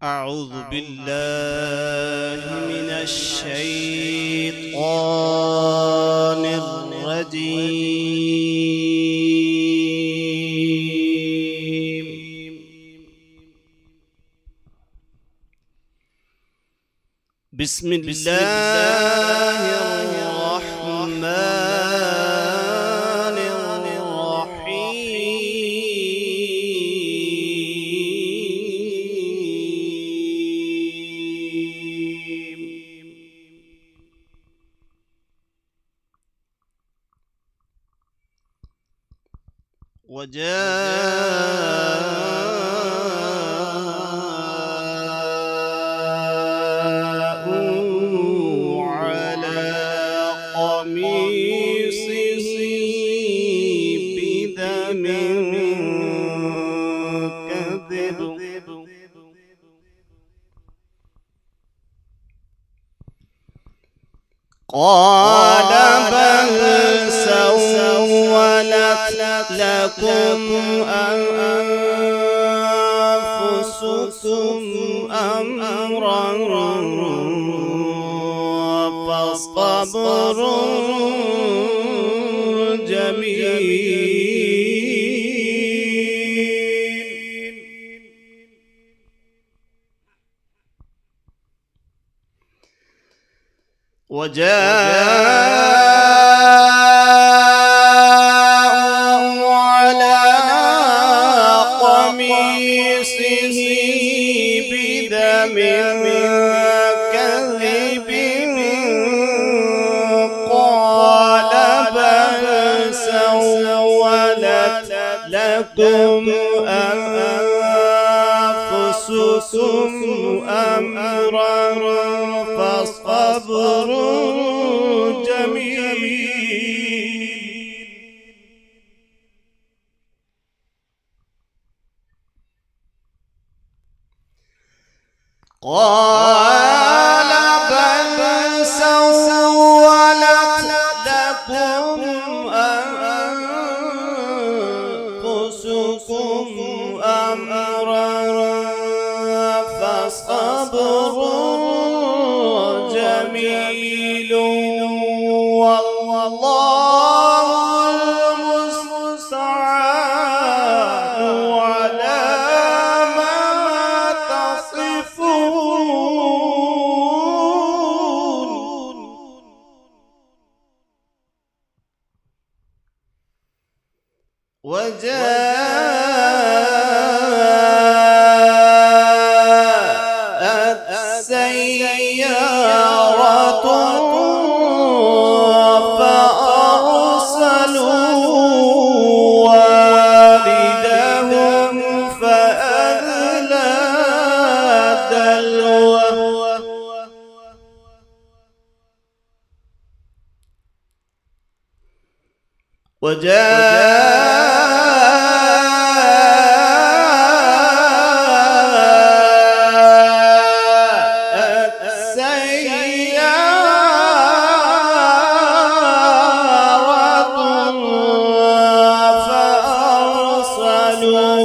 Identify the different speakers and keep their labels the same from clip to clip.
Speaker 1: أعوذ بالله من الشيطان الرجيم. بسم الله الرحمن الرحيم. وجاءوا على قميصه بدم كذب قال بل سولت لكم أنفسكم أمرا فصبر جميل. وجاءوا على قميصه بدم كذب قال بل سولت لكم أنفسكم أمرا فصبر جميل. قال بل سولت لكم أنفسكم أمرا فصبر جميل والله المستعان على ما تصفون. وجاءت سيارة فأرسلوا واردهم فأدلى دلوه وجاءت سيارة فأرسلوا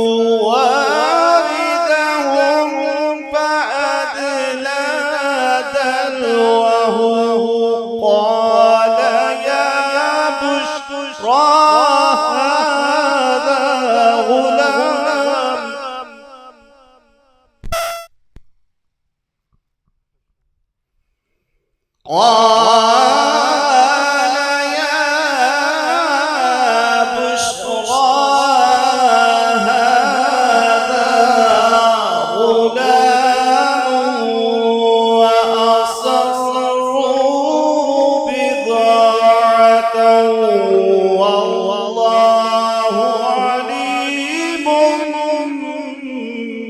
Speaker 1: واردهم فأدلى دلوه قال يا بشرى هذا غلام قال يا بشرى هذا غلام وأصروا بضاعة والله عليم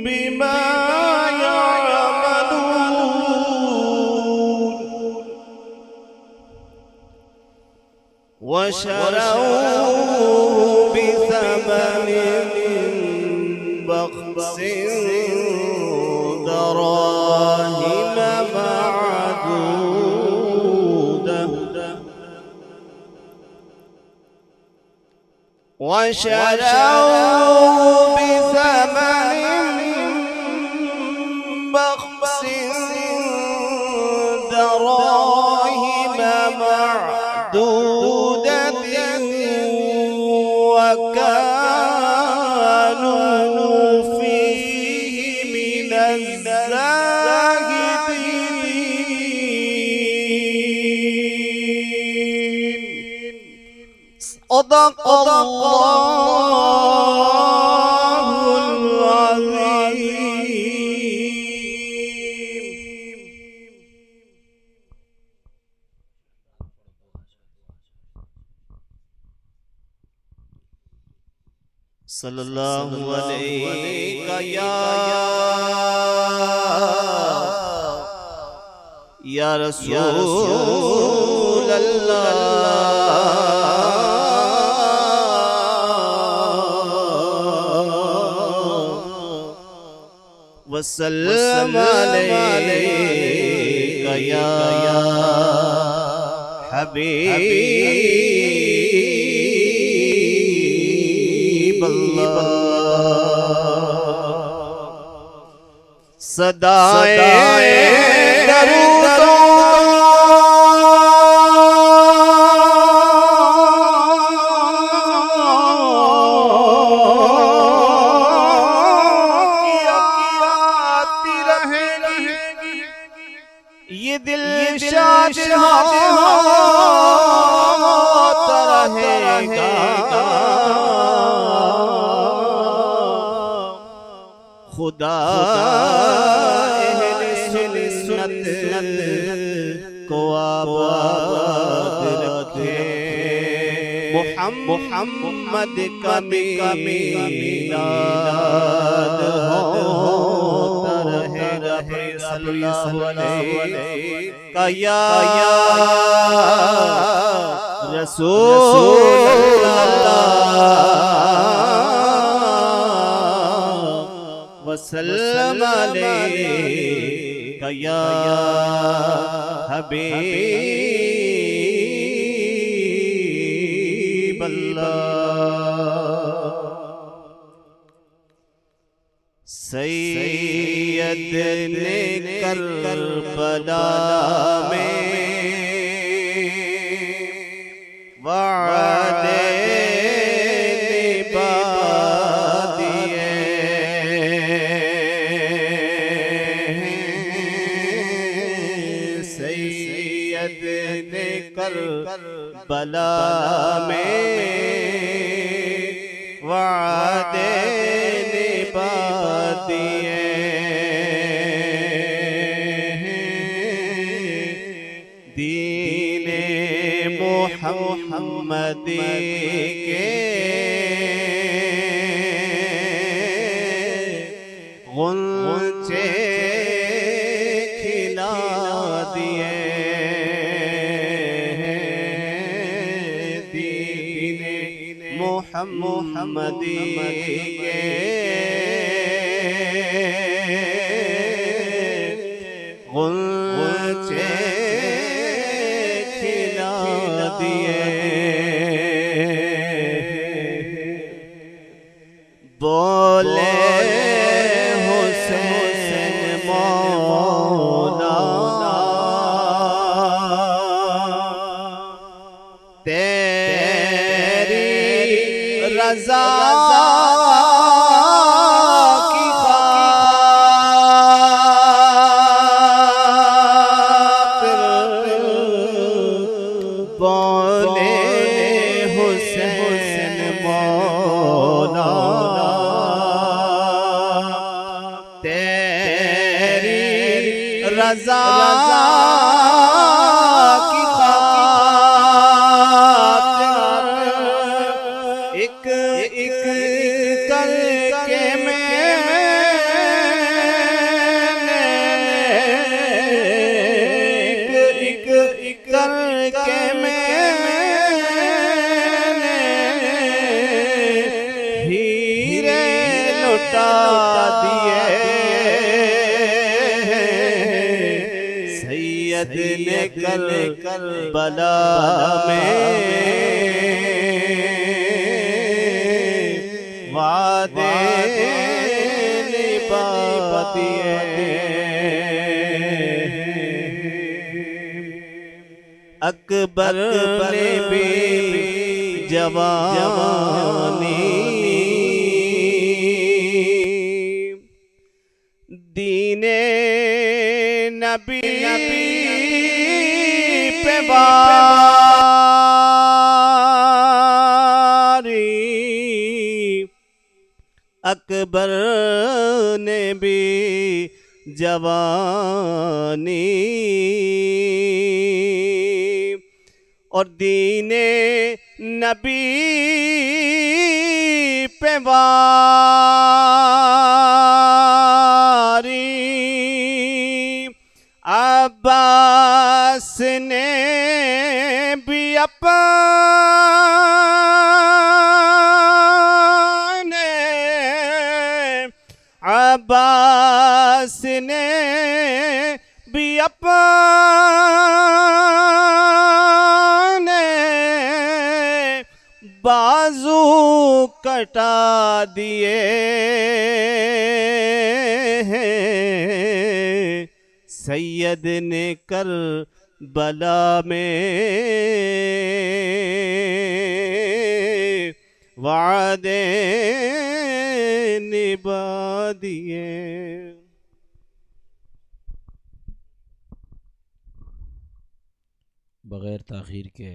Speaker 1: بما يعملون. وشروه بثمن بخس دراهم معدودة وشروه بثمن بخس دراهم معدودة وكانوا فيه من الزاهدين صدق الله العظيم صلی اللہ علیہ یا رسول اللہ وسلم علیہ یا حبیب اللہ صدائے درودوں یہ دل شاد ہوتا رہے گا خدا اہل سنت کو آباد رکھے محمد کا میلاد ہوتا رہے گا صلی اللہ علیہ یا رسول اللہ وسلم علیہ یا حبیب اللہ سید نے کربلا میں وعدے نبھا دیے سید نے کربلا میں وعدے نبھا دیے دین محمد کے غنچے کھلا دیے دین محمد کے غنچے کھلا دیے بولے حسین مولا تیری رضا کی بولے حسین مولا تیری رضا کی خاطر ایک ایک کر کے میں ایک ایک کر کے میں ہیرے لٹا دیے سید نے کربلا میں وعدے نبھا دیے اکبر نے بھی جوانی دین نبی پہ واری اکبر نے بھی جوانی اور دین نبی پہ واری عباس نے بھی اپنے عباس نے بھی اپنے بازو کٹا دیے ہیں سید نے کربلا میں وعدے نبھا دیے۔
Speaker 2: بغیر تاخیر کے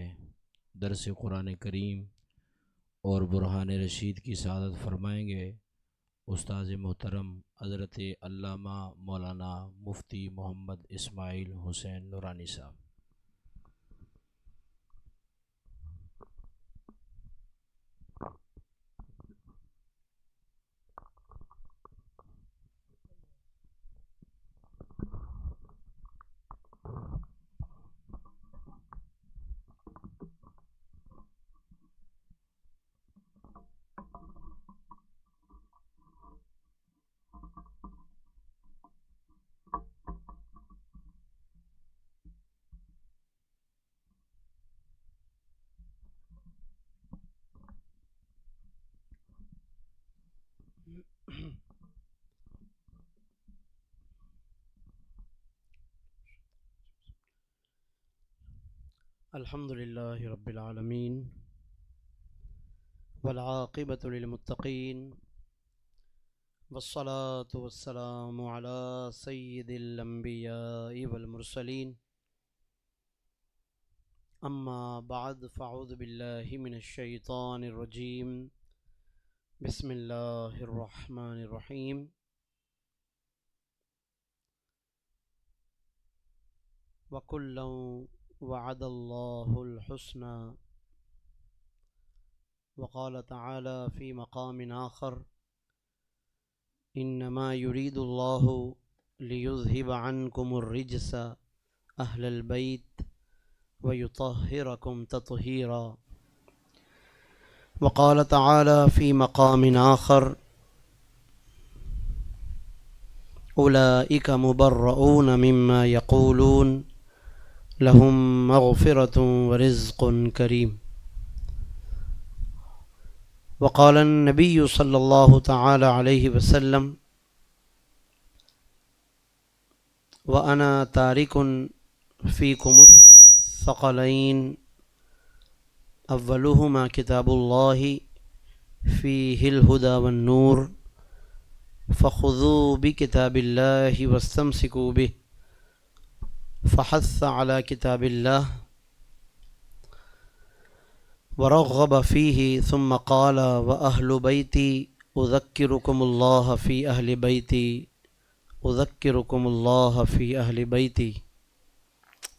Speaker 2: درس قرآن کریم اور برہان رشید کی سعادت فرمائیں گے استاذ محترم حضرت علامہ مولانا مفتی محمد اسماعیل حسین نورانی صاحب۔
Speaker 3: الحمد للہ رب العالمین والعاقبۃ للمتقین والصلاة والسلام علی سید الانبیاء والمرسلین اما بعد فاعوذ باللہ من الشیطان الرجیم بسم اللہ الرحمن الرحیم وَكُلًّا وعد اللہ الحسنى وقال تعالی فی مقام آخر انما يريد اللہ ليذهب عنكم الرجس اہل البیت ويطهركم تطہیرا وقال تعالی فی مقام آخر اولئک مبرؤون مما یقولون لهم مغفرة ورزق کریم وقال النبی صلی اللہ تعالی علیہ وسلم وَأَنَا تَارِكٌ فِيكُمُ الثَّقَلَيْنِ أَوَّلُهُمَا كِتَابُ اللَّهِ فِيهِ الْهُدَى وَالنُّورُ فَخُذُوا بِكِتَابِ اللَّهِ وَاسْتَمْسِكُوا بِهِ فحث على كتاب الله ورغب فيه ثم قال وأهل بيتي أذكركم الله في أهل بيتي أذكركم الله في أهل بيتي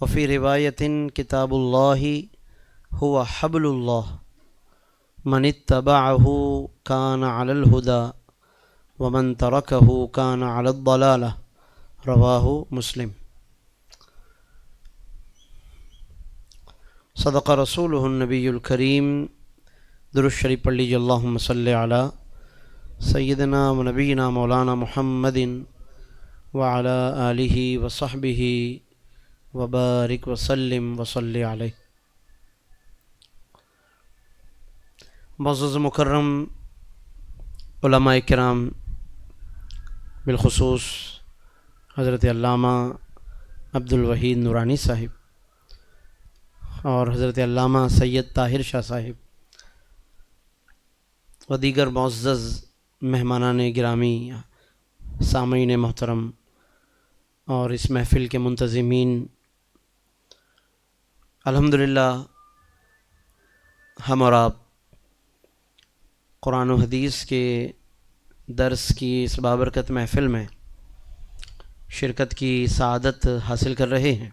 Speaker 3: وفي رواية كتاب الله هو حبل الله من اتبعه كان على الهدى ومن تركه كان على الضلالة رواه مسلم۔ صدق رسولہ النبی الکریم۔ درود شریف پڑھ لیجیے اللہم صلی علی سیدنا و نبینا مولانا محمد وعلی آلہ وصحبہ وبارک وسلم وصلی علیہ۔ معزز مکرم علماء کرام، بالخصوص حضرت علامہ عبدالوحید نورانی صاحب، اور حضرت علامہ سید طاہر شاہ صاحب و دیگر معزز مہمانان گرامی، سامعین محترم اور اس محفل کے منتظمین، الحمدللہ ہم اور آپ قرآن و حدیث کے درس کی اس بابرکت محفل میں شرکت کی سعادت حاصل کر رہے ہیں،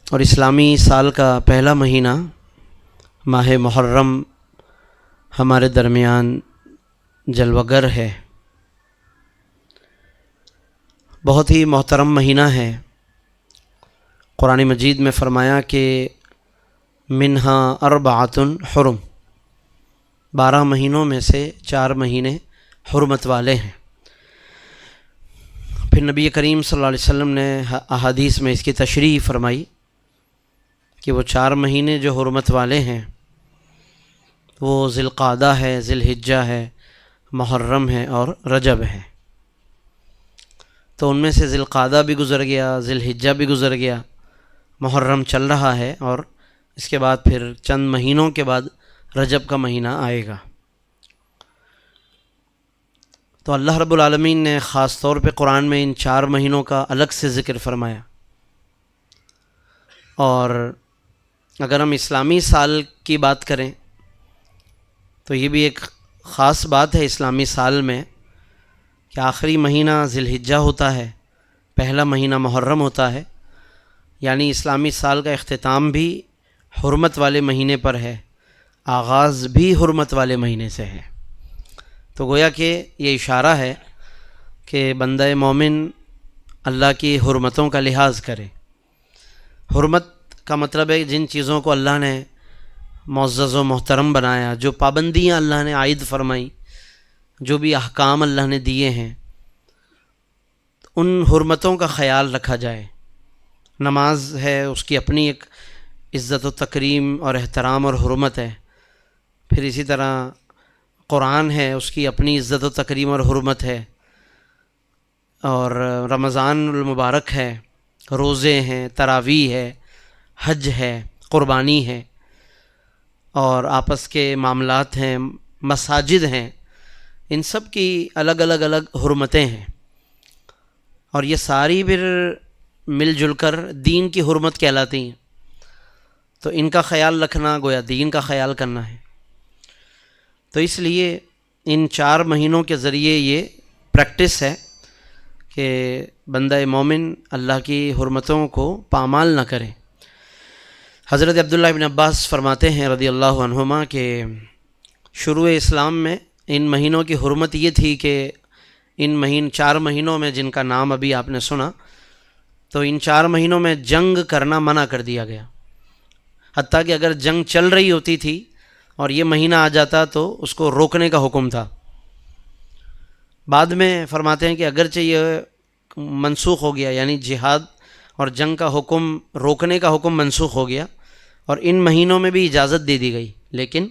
Speaker 3: اور اسلامی سال کا پہلا مہینہ ماہ محرم ہمارے درمیان جلوہ گر ہے۔ بہت ہی محترم مہینہ ہے۔ قرآن مجید میں فرمایا کہ منہا اربعۃ حرم، 12 مہینوں میں سے 4 مہینے حرمت والے ہیں۔ پھر نبی کریم صلی اللہ علیہ وسلم نے احادیث میں اس کی تشریح فرمائی کہ وہ 4 مہینے جو حرمت والے ہیں وہ ذی القعدہ ہے، ذی الحجہ ہے، محرم ہے اور رجب ہے۔ تو ان میں سے ذی القعدہ بھی گزر گیا، ذی الحجہ بھی گزر گیا، محرم چل رہا ہے، اور اس کے بعد پھر چند مہینوں کے بعد رجب کا مہینہ آئے گا۔ تو اللہ رب العالمین نے خاص طور پہ قرآن میں ان 4 مہینوں کا الگ سے ذکر فرمایا۔ اور اگر ہم اسلامی سال کی بات کریں تو یہ بھی ایک خاص بات ہے اسلامی سال میں کہ آخری مہینہ ذی الحجہ ہوتا ہے، پہلا مہینہ محرم ہوتا ہے، یعنی اسلامی سال کا اختتام بھی حرمت والے مہینے پر ہے، آغاز بھی حرمت والے مہینے سے ہے۔ تو گویا کہ یہ اشارہ ہے کہ بندہ مومن اللہ کی حرمتوں کا لحاظ کرے۔ حرمت کا مطلب ہے جن چیزوں کو اللہ نے معزز و محترم بنایا، جو پابندیاں اللہ نے عائد فرمائی، جو بھی احکام اللہ نے دیے ہیں، ان حرمتوں کا خیال رکھا جائے۔ نماز ہے، اس کی اپنی ایک عزت و تکریم اور احترام اور حرمت ہے۔ پھر اسی طرح قرآن ہے، اس کی اپنی عزت و تکریم اور حرمت ہے۔ اور رمضان المبارک ہے، روزے ہیں، تراویح ہے، حج ہے، قربانی ہے، اور آپس کے معاملات ہیں، مساجد ہیں، ان سب کی الگ الگ حرمتیں ہیں، اور یہ ساری پھر مل جل کر دین کی حرمت کہلاتی ہیں۔ تو ان کا خیال رکھنا گویا دین کا خیال کرنا ہے۔ تو اس لیے ان 4 مہینوں کے ذریعے یہ پریکٹس ہے کہ بندہ مومن اللہ کی حرمتوں کو پامال نہ کرے۔ حضرت عبداللہ بن عباس فرماتے ہیں رضی اللہ عنہما کہ شروع اسلام میں ان مہینوں کی حرمت یہ تھی کہ ان 4 مہینوں میں جن کا نام ابھی آپ نے سنا، تو ان 4 مہینوں میں جنگ کرنا منع کر دیا گیا، حتیٰ کہ اگر جنگ چل رہی ہوتی تھی اور یہ مہینہ آ جاتا تو اس کو روکنے کا حکم تھا۔ بعد میں فرماتے ہیں کہ اگرچہ یہ منسوخ ہو گیا، یعنی جہاد اور جنگ کا حکم، روکنے کا حکم منسوخ ہو گیا، اور ان مہینوں میں بھی اجازت دے دی گئی، لیکن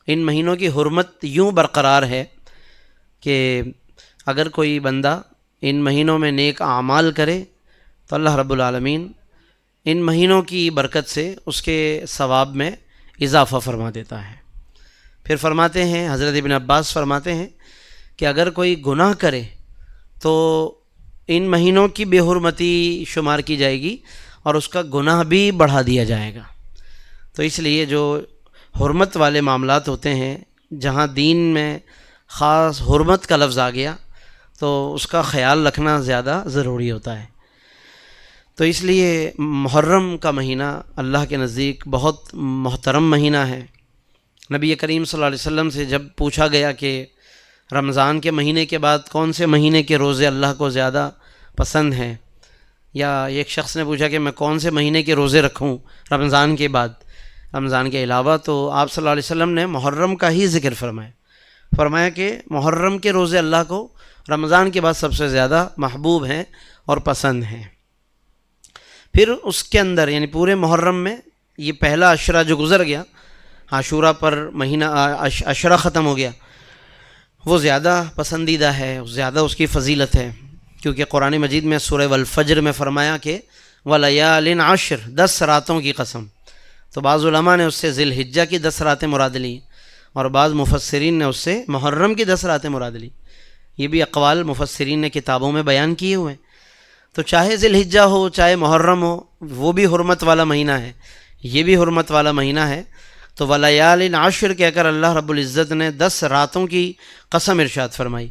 Speaker 3: ان مہینوں کی حرمت یوں برقرار ہے کہ اگر کوئی بندہ ان مہینوں میں نیک اعمال کرے تو اللہ رب العالمین ان مہینوں کی برکت سے اس کے ثواب میں اضافہ فرما دیتا ہے۔ پھر فرماتے ہیں، حضرت ابن عباس فرماتے ہیں کہ اگر کوئی گناہ کرے تو ان مہینوں کی بے حرمتی شمار کی جائے گی اور اس کا گناہ بھی بڑھا دیا جائے گا۔ تو اس لیے جو حرمت والے معاملات ہوتے ہیں، جہاں دین میں خاص حرمت کا لفظ آ گیا تو اس کا خیال رکھنا زیادہ ضروری ہوتا ہے۔ تو اس لیے محرم کا مہینہ اللہ کے نزدیک بہت محترم مہینہ ہے۔ نبی کریم صلی اللہ علیہ وسلم سے جب پوچھا گیا کہ رمضان کے مہینے کے بعد کون سے مہینے کے روزے اللہ کو زیادہ پسند ہیں، یا ایک شخص نے پوچھا کہ میں کون سے مہینے کے روزے رکھوں رمضان کے بعد، رمضان کے علاوہ، تو آپ صلی اللہ علیہ وسلم نے محرم کا ہی ذکر فرمایا کہ محرم کے روزے اللہ کو رمضان کے بعد سب سے زیادہ محبوب ہیں اور پسند ہیں۔ پھر اس کے اندر یعنی پورے محرم میں یہ پہلا عشرہ جو گزر گیا، عاشورہ پر مہینہ عشرہ ختم ہو گیا، وہ زیادہ پسندیدہ ہے، زیادہ اس کی فضیلت ہے، کیونکہ قرآن مجید میں سورہ والفجر میں فرمایا کہ ولیال عشر، 10 راتوں کی قسم. تو بعض علماء نے اس سے ذی الحجہ کی 10 راتیں مراد لی اور بعض مفسرین نے اس سے محرم کی 10 راتیں مراد لی. یہ بھی اقوال مفسرین نے کتابوں میں بیان کیے ہوئے ہیں. تو چاہے ذی الحجہ ہو چاہے محرم ہو، وہ بھی حرمت والا مہینہ ہے، یہ بھی حرمت والا مہینہ ہے. تو ولیال عشر کہہ کر اللہ رب العزت نے 10 راتوں کی قسم ارشاد فرمائی.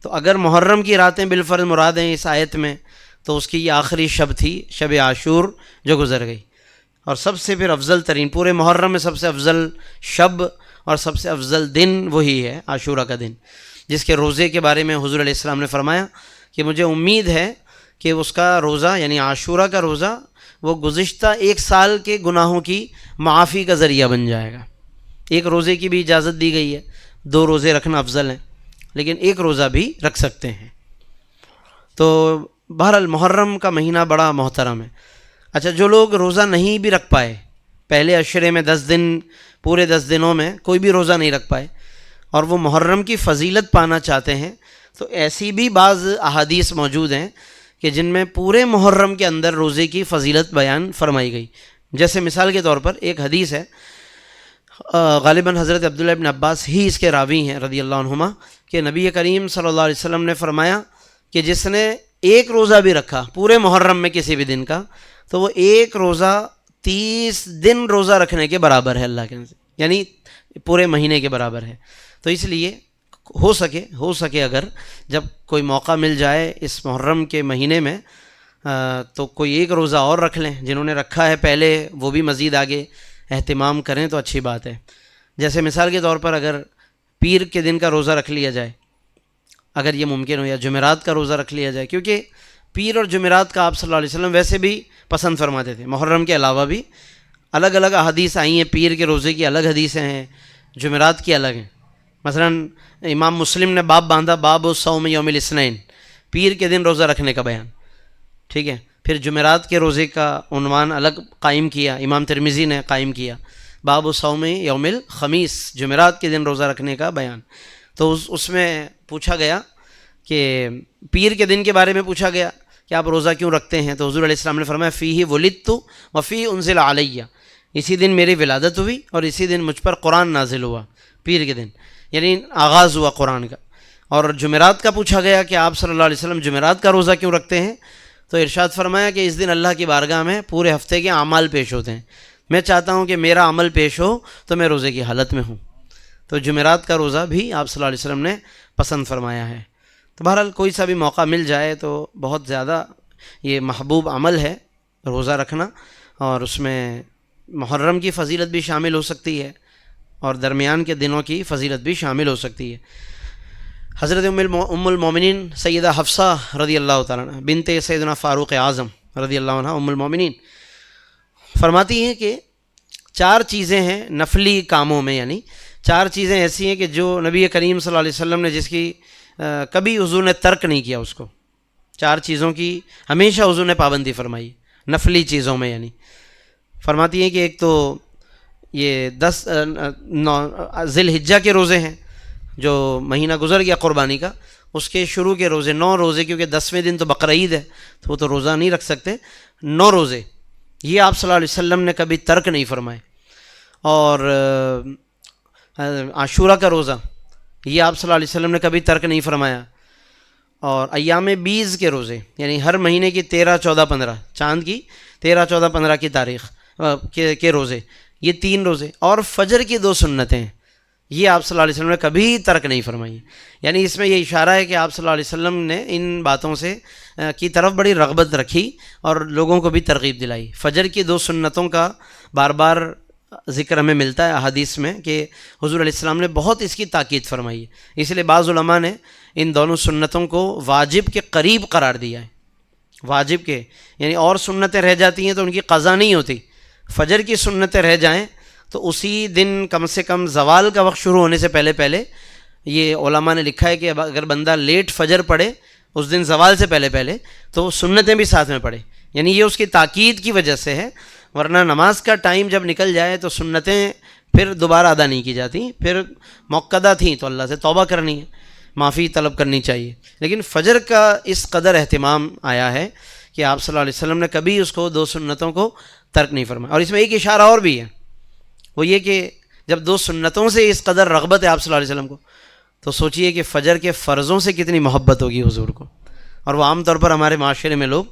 Speaker 3: تو اگر محرم کی راتیں بالفرض مراد ہیں اس آیت میں، تو اس کی یہ آخری شب تھی، شب عاشور جو گزر گئی. اور سب سے پھر افضل ترین، پورے محرم میں سب سے افضل شب اور سب سے افضل دن وہی ہے عاشورہ کا دن، جس کے روزے کے بارے میں حضور علیہ السلام نے فرمایا کہ مجھے امید ہے کہ اس کا روزہ یعنی عاشورہ کا روزہ وہ گزشتہ 1 سال کے گناہوں کی معافی کا ذریعہ بن جائے گا. ایک روزے کی بھی اجازت دی گئی ہے، 2 روزے رکھنا افضل ہے، لیکن 1 روزہ بھی رکھ سکتے ہیں. تو بہرحال محرم کا مہینہ بڑا محترم ہے. اچھا، جو لوگ روزہ نہیں بھی رکھ پائے، پہلے عشرے میں 10 دن، پورے 10 دنوں میں کوئی بھی روزہ نہیں رکھ پائے اور وہ محرم کی فضیلت پانا چاہتے ہیں، تو ایسی بھی بعض احادیث موجود ہیں کہ جن میں پورے محرم کے اندر روزے کی فضیلت بیان فرمائی گئی. جیسے مثال کے طور پر ایک حدیث ہے، غالباً حضرت عبداللہ ابن عباس ہی اس کے راوی ہیں رضی اللہ عنہما، کہ نبی کریم صلی اللہ علیہ وسلم نے فرمایا کہ جس نے 1 روزہ بھی رکھا پورے محرم میں کسی بھی دن کا، تو وہ 1 روزہ 30 دن روزہ رکھنے کے برابر ہے اللہ کے نزدیک، یعنی پورے مہینے کے برابر ہے. تو اس لیے ہو سکے اگر جب کوئی موقع مل جائے اس محرم کے مہینے میں تو کوئی 1 روزہ اور رکھ لیں. جنہوں نے رکھا ہے پہلے وہ بھی مزید آگے اہتمام کریں تو اچھی بات ہے. جیسے مثال کے طور پر اگر پیر کے دن کا روزہ رکھ لیا جائے، اگر یہ ممکن ہو، یا جمعرات کا روزہ رکھ لیا جائے، کیونکہ پیر اور جمعرات کا آپ صلی اللہ علیہ وسلم ویسے بھی پسند فرماتے تھے. محرم کے علاوہ بھی الگ الگ احادیث آئی ہیں، پیر کے روزے کی الگ حدیثیں ہیں، جمعرات کی الگ ہیں. مثلا امام مسلم نے باب باندھا، باب صوم یوم الاثنین، پیر کے دن روزہ رکھنے کا بیان، ٹھیک ہے. پھر جمعرات کے روزے کا عنوان الگ قائم کیا، امام ترمذی نے قائم کیا، باب صوم یوم الخمیس، جمعرات کے دن روزہ رکھنے کا بیان. تو اس میں پوچھا گیا کہ پیر کے دن کے بارے میں پوچھا گیا کہ آپ روزہ کیوں رکھتے ہیں؟ تو حضور علیہ السلام نے فرمایا فیہ ولدت وفیہ انزل علیہ، اسی دن میری ولادت ہوئی اور اسی دن مجھ پر قرآن نازل ہوا، پیر کے دن یعنی آغاز ہوا قرآن کا. اور جمعرات کا پوچھا گیا کہ آپ صلی اللہ علیہ وسلم جمعرات کا روزہ کیوں رکھتے ہیں؟ تو ارشاد فرمایا کہ اس دن اللہ کی بارگاہ میں پورے ہفتے کے اعمال پیش ہوتے ہیں، میں چاہتا ہوں کہ میرا عمل پیش ہو تو میں روزے کی حالت میں ہوں. تو جمعرات کا روزہ بھی آپ صلی اللہ علیہ وسلم نے پسند فرمایا ہے. تو بہرحال کوئی سا بھی موقع مل جائے تو بہت زیادہ یہ محبوب عمل ہے روزہ رکھنا، اور اس میں محرم کی فضیلت بھی شامل ہو سکتی ہے اور درمیان کے دنوں کی فضیلت بھی شامل ہو سکتی ہے. حضرت ام المومنین سیدہ حفصہ رضی اللہ تعالیٰ عنہ بنت سیدنا فاروق اعظم رضی اللہ عنہ ام المومنین فرماتی ہیں کہ 4 چیزیں ہیں نفلی کاموں میں، یعنی 4 چیزیں ایسی ہیں کہ جو نبی کریم صلی اللہ علیہ وسلم نے جس کی کبھی حضور نے ترک نہیں کیا، اس کو 4 چیزوں کی ہمیشہ حضور نے پابندی فرمائی نفلی چیزوں میں. یعنی فرماتی ہیں کہ ایک تو یہ 10 ذی الحجہ کے روزے ہیں، جو مہینہ گزر گیا قربانی کا، اس کے شروع کے روزے 9 روزے، کیونکہ 10ویں دن تو بقرعید ہے تو وہ تو روزہ نہیں رکھ سکتے، 9 روزے یہ آپ صلی اللہ علیہ وسلم نے کبھی ترک نہیں فرمائے. اور عاشورہ کا روزہ یہ آپ صلی اللہ علیہ وسلم نے کبھی ترک نہیں فرمایا. اور ایام بیز کے روزے یعنی ہر مہینے کی 13، 14، 15 چاند کی 13، 14، 15 کی تاریخ کے روزے، یہ 3 روزے. اور فجر کی 2 سنتیں یہ آپ صلی اللہ علیہ وسلم نے کبھی ترک نہیں فرمائی. یعنی اس میں یہ اشارہ ہے کہ آپ صلی اللہ علیہ وسلم نے ان باتوں سے کی طرف بڑی رغبت رکھی اور لوگوں کو بھی ترغیب دلائی. فجر کی 2 سنتوں کا بار بار ذکر ہمیں ملتا ہے احادیث میں کہ حضور علیہ السلام نے بہت اس کی تاکید فرمائی ہے. اس لیے بعض علماء نے ان دونوں سنتوں کو واجب کے قریب قرار دیا ہے. واجب کے یعنی اور سنتیں رہ جاتی ہیں تو ان کی قضا نہیں ہوتی، فجر کی سنتیں رہ جائیں تو اسی دن کم سے کم زوال کا وقت شروع ہونے سے پہلے یہ علماء نے لکھا ہے کہ اگر بندہ لیٹ فجر پڑھے اس دن زوال سے پہلے تو سنتیں بھی ساتھ میں پڑھے. یعنی یہ اس کی تاکید کی وجہ سے ہے، ورنہ نماز کا ٹائم جب نکل جائے تو سنتیں پھر دوبارہ ادا نہیں کی جاتی، پھر موقدہ تھیں تو اللہ سے توبہ کرنی ہے، معافی طلب کرنی چاہیے. لیکن فجر کا اس قدر اہتمام آیا ہے کہ آپ صلی اللہ علیہ وسلم نے کبھی اس کو 2 سنتوں کو ترک نہیں فرمایا. اور اس میں ایک اشارہ اور بھی ہے، وہ یہ کہ جب 2 سنتوں سے اس قدر رغبت ہے آپ صلی اللہ علیہ وسلم کو، تو سوچئے کہ فجر کے فرضوں سے کتنی محبت ہوگی حضور کو. اور وہ عام طور پر ہمارے معاشرے میں لوگ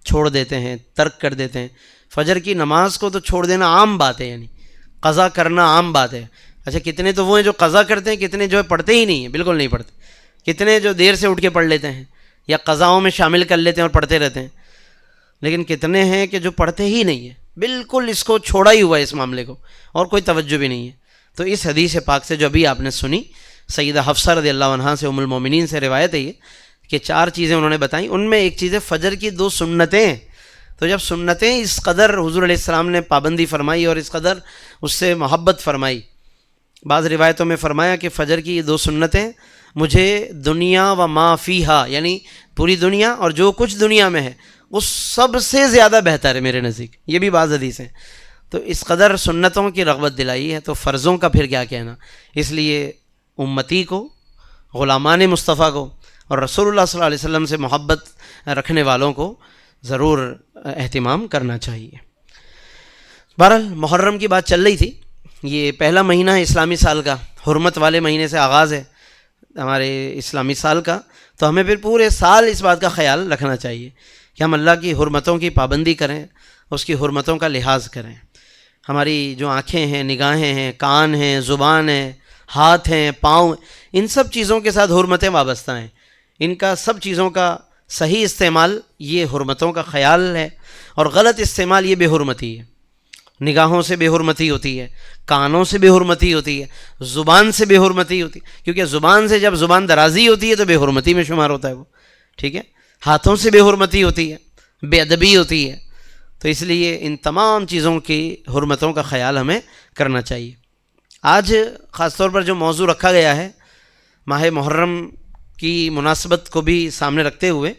Speaker 3: چھوڑ دیتے ہیں، ترک کر دیتے ہیں. فجر کی نماز کو تو چھوڑ دینا عام بات ہے، یعنی قضا کرنا عام بات ہے. اچھا کتنے تو وہ ہیں جو قضا کرتے ہیں، کتنے جو ہے پڑھتے ہی نہیں ہیں، بالکل نہیں پڑھتے. کتنے جو دیر سے اٹھ کے پڑھ لیتے ہیں یا قضاؤں میں شامل کر لیتے ہیں اور پڑھتے رہتے ہیں. لیکن کتنے ہیں کہ جو پڑھتے ہی نہیں ہیں، بالکل اس کو چھوڑا ہی ہوا ہے اس معاملے کو، اور کوئی توجہ بھی نہیں ہے. تو اس حدیث پاک سے جو ابھی آپ نے سنی، سیدہ حفصہ رضی اللہ عنہا سے، ام المومنین سے روایت ہے یہ کہ 4 چیزیں انہوں نے بتائیں. ان میں ایک چیز ہے فجر کی 2 سنتیں. تو جب سنتیں اس قدر حضور علیہ السلام نے پابندی فرمائی اور اس قدر اس سے محبت فرمائی، بعض روایتوں میں فرمایا کہ فجر کی یہ 2 سنتیں مجھے دنیا و ما فیہا، یعنی پوری دنیا اور جو کچھ دنیا میں ہے وہ سب سے زیادہ بہتر ہے میرے نزدیک. یہ بھی بعض حدیث ہیں. تو اس قدر سنتوں کی رغبت دلائی ہے، تو فرضوں کا پھر کیا کہنا. اس لیے امتی کو، غلامان مصطفیٰ کو اور رسول اللہ صلی اللہ علیہ وسلم سے محبت رکھنے والوں کو ضرور اہتمام کرنا چاہیے. بہرحال محرم کی بات چل رہی تھی. یہ پہلا مہینہ ہے اسلامی سال کا، حرمت والے مہینے سے آغاز ہے ہمارے اسلامی سال کا. تو ہمیں پھر پورے سال اس بات کا خیال رکھنا چاہیے کہ ہم اللہ کی حرمتوں کی پابندی کریں، اس کی حرمتوں کا لحاظ کریں. ہماری جو آنکھیں ہیں، نگاہیں ہیں، کان ہیں، زبان ہے، ہاتھ ہیں، پاؤں، ان سب چیزوں کے ساتھ حرمتیں وابستہ ہیں. ان کا سب چیزوں کا صحیح استعمال یہ حرمتوں کا خیال ہے، اور غلط استعمال یہ بے حرمتی ہے. نگاہوں سے بے حرمتی ہوتی ہے، کانوں سے بے حرمتی ہوتی ہے، زبان سے بے حرمتی ہوتی ہے، کیونکہ زبان سے جب زبان درازی ہوتی ہے تو بے حرمتی میں شمار ہوتا ہے وہ. ٹھیک ہے، ہاتھوں سے بے حرمتی ہوتی ہے، بے ادبی ہوتی ہے. تو اس لیے ان تمام چیزوں کی حرمتوں کا خیال ہمیں کرنا چاہیے. آج خاص طور پر جو موضوع رکھا گیا ہے ماہ محرم کی مناسبت کو بھی سامنے رکھتے ہوئے،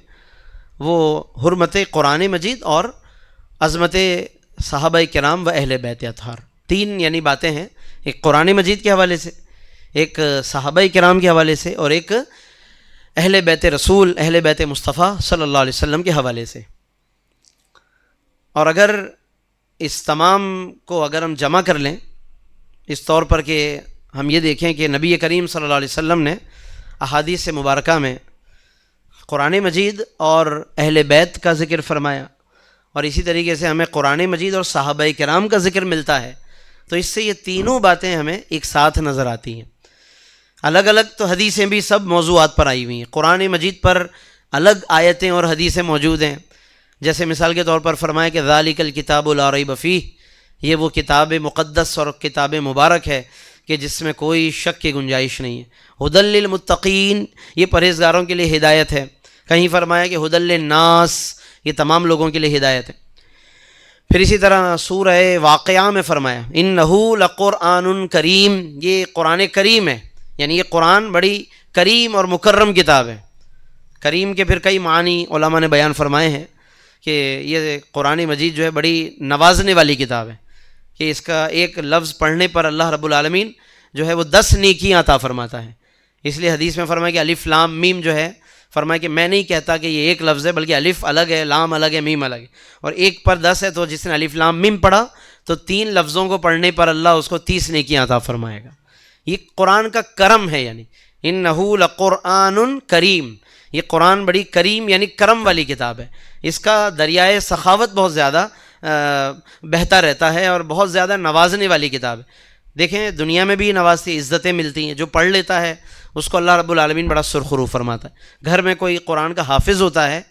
Speaker 3: وہ حرمت قرآن مجید اور عظمت صحابہ کرام و اہل بیت اطہار. 3 یعنی باتیں ہیں، ایک قرآن مجید کے حوالے سے، ایک صحابہ کرام کے حوالے سے، اور ایک اہل بیت رسول، اہل بیت مصطفیٰ صلی اللہ علیہ وسلم کے حوالے سے. اور اگر اس تمام کو اگر ہم جمع کر لیں اس طور پر کہ ہم یہ دیکھیں کہ نبی کریم صلی اللہ علیہ وسلم نے احادیث مبارکہ میں قرآن مجید اور اہل بیت کا ذکر فرمایا، اور اسی طریقے سے ہمیں قرآن مجید اور صحابہ کرام کا ذکر ملتا ہے. تو اس سے یہ تینوں باتیں ہمیں ایک ساتھ نظر آتی ہیں. الگ الگ تو حدیثیں بھی سب موضوعات پر آئی ہوئی ہیں. قرآن مجید پر الگ آیتیں اور حدیثیں موجود ہیں. جیسے مثال کے طور پر فرمایا کہ ذالک الکتاب لا ریب فیہ، یہ وہ کتاب مقدس اور کتاب مبارک ہے کہ جس میں کوئی شک کی گنجائش نہیں ہے. ھدی للمتقین، یہ پرہیزگاروں کے لیے ہدایت ہے. کہیں فرمایا کہ ھدی للناس، یہ تمام لوگوں کے لیے ہدایت ہے. پھر اسی طرح سورہ واقعہ میں فرمایا انہ لقرآن کریم، یہ قرآن کریم ہے، یعنی یہ قرآن بڑی کریم اور مکرم کتاب ہے. کریم کے پھر کئی معنی علماء نے بیان فرمائے ہیں کہ یہ قرآن مجید جو ہے بڑی نوازنے والی کتاب ہے، کہ اس کا ایک لفظ پڑھنے پر اللہ رب العالمین جو ہے وہ 10 نیکیاں عطا فرماتا ہے. اس لیے حدیث میں فرمایا کہ الف لام میم جو ہے، فرمایا کہ میں نہیں کہتا کہ یہ ایک لفظ ہے، بلکہ الف الگ ہے، لام الگ ہے، میم الگ ہے. اور ایک پر 10 ہے، تو جس نے الف لام میم پڑھا تو 3 لفظوں کو پڑھنے پر اللہ اس کو 30 نیکیاں عطا فرمائے گا. یہ قرآن کا کرم ہے، یعنی انہ لقرآن کریم، یہ قرآن بڑی کریم یعنی کرم والی کتاب ہے. اس کا دریائے سخاوت بہت زیادہ بہتا رہتا ہے اور بہت زیادہ نوازنے والی کتاب ہے. دیکھیں دنیا میں بھی نوازتی عزتیں ملتی ہیں. جو پڑھ لیتا ہے اس کو اللہ رب العالمین بڑا سرخرو فرماتا ہے. گھر میں کوئی قرآن کا حافظ ہوتا ہے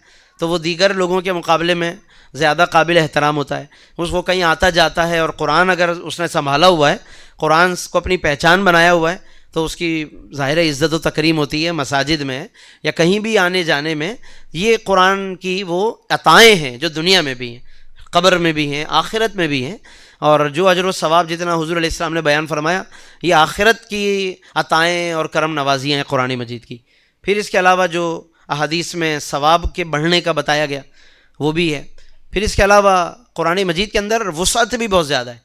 Speaker 3: تو وہ دیگر لوگوں کے مقابلے میں زیادہ قابل احترام ہوتا ہے. اس کو کہیں آتا جاتا ہے اور قرآن اگر اس نے سنبھالا ہوا ہے، قرآن کو اپنی پہچان بنایا ہوا ہے، تو اس کی ظاہر عزت و تکریم ہوتی ہے. مساجد میں یا کہیں بھی آنے جانے میں یہ قرآن کی وہ عطائیں ہیں جو دنیا میں بھی ہیں، قبر میں بھی ہیں، آخرت میں بھی ہیں. اور جو اجر و ثواب جتنا حضور علیہ السلام نے بیان فرمایا، یہ آخرت کی عطائیں اور کرم نوازیاں ہیں قرآن مجید کی. پھر اس کے علاوہ جو احادیث میں ثواب کے بڑھنے کا بتایا گیا وہ بھی ہے. پھر اس کے علاوہ قرآن مجید کے اندر وسعت بھی بہت زیادہ ہے.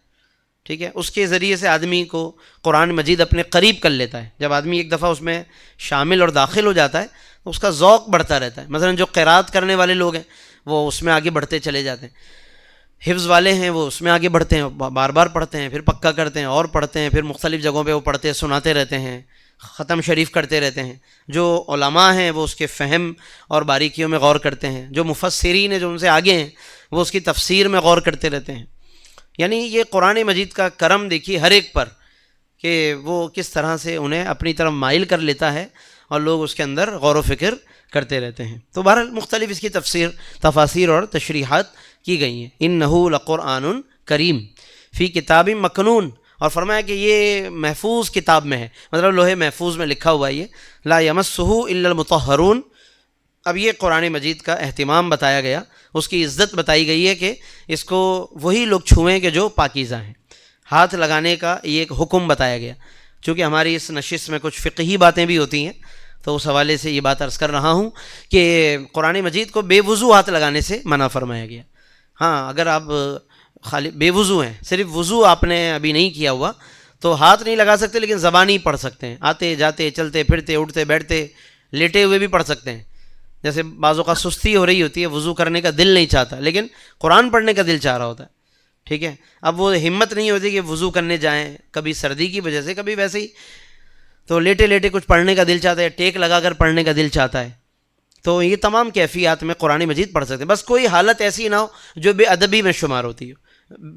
Speaker 3: ٹھیک ہے، اس کے ذریعے سے آدمی کو قرآن مجید اپنے قریب کر لیتا ہے. جب آدمی ایک دفعہ اس میں شامل اور داخل ہو جاتا ہے تو اس کا ذوق بڑھتا رہتا ہے. مثلا جو قرات کرنے والے لوگ ہیں وہ اس میں آگے بڑھتے چلے جاتے ہیں، حفظ والے ہیں وہ اس میں آگے بڑھتے ہیں، بار بار پڑھتے ہیں، پھر پکا کرتے ہیں اور پڑھتے ہیں، پھر مختلف جگہوں پہ وہ پڑھتے سناتے رہتے ہیں، ختم شریف کرتے رہتے ہیں. جو علماء ہیں وہ اس کے فہم اور باریکیوں میں غور کرتے ہیں، جو مفسرین ہیں جو ان سے آگے ہیں وہ اس کی تفسیر میں غور کرتے رہتے ہیں. یعنی یہ قرآن مجید کا کرم دیکھیے ہر ایک پر کہ وہ کس طرح سے انہیں اپنی طرف مائل کر لیتا ہے اور لوگ اس کے اندر غور و فکر کرتے رہتے ہیں. تو بہرحال مختلف اس کی تفاسیر اور تشریحات کی گئی ہیں. انہ لقرآن کریم فی کتاب مکنون، اور فرمایا کہ یہ محفوظ کتاب میں ہے، مطلب لوح محفوظ میں لکھا ہوا ہے یہ، لا یمسہ الا المطہرون. اب یہ قرآن مجید کا اہتمام بتایا گیا، اس کی عزت بتائی گئی ہے کہ اس کو وہی لوگ چھوئیں کہ جو پاکیزہ ہیں. ہاتھ لگانے کا یہ ایک حکم بتایا گیا. چونکہ ہماری اس نشست میں کچھ فقہی باتیں بھی ہوتی ہیں تو اس حوالے سے یہ بات عرض کر رہا ہوں کہ قرآن مجید کو بے وضو ہاتھ لگانے سے منع فرمایا گیا. ہاں اگر آپ خالی بے وضو ہیں، صرف وضو آپ نے ابھی نہیں کیا ہوا تو ہاتھ نہیں لگا سکتے، لیکن زبانی پڑھ سکتے ہیں، آتے جاتے چلتے پھرتے اٹھتے بیٹھتے لیٹے ہوئے بھی پڑھ سکتے ہیں. جیسے بعضوں کا سستی ہو رہی ہوتی ہے، وضو کرنے کا دل نہیں چاہتا لیکن قرآن پڑھنے کا دل چاہ رہا ہوتا ہے. ٹھیک ہے، اب وہ ہمت نہیں ہوتی کہ وضو کرنے جائیں، کبھی سردی کی وجہ سے کبھی ویسے ہی، تو لیٹے لیٹے کچھ پڑھنے کا دل چاہتا ہے، ٹیک لگا کر پڑھنے کا دل چاہتا ہے. تو یہ تمام کیفیات میں قرآن مجید پڑھ سکتے ہیں. بس کوئی حالت ایسی نہ ہو جو بے ادبی میں شمار ہوتی ہو،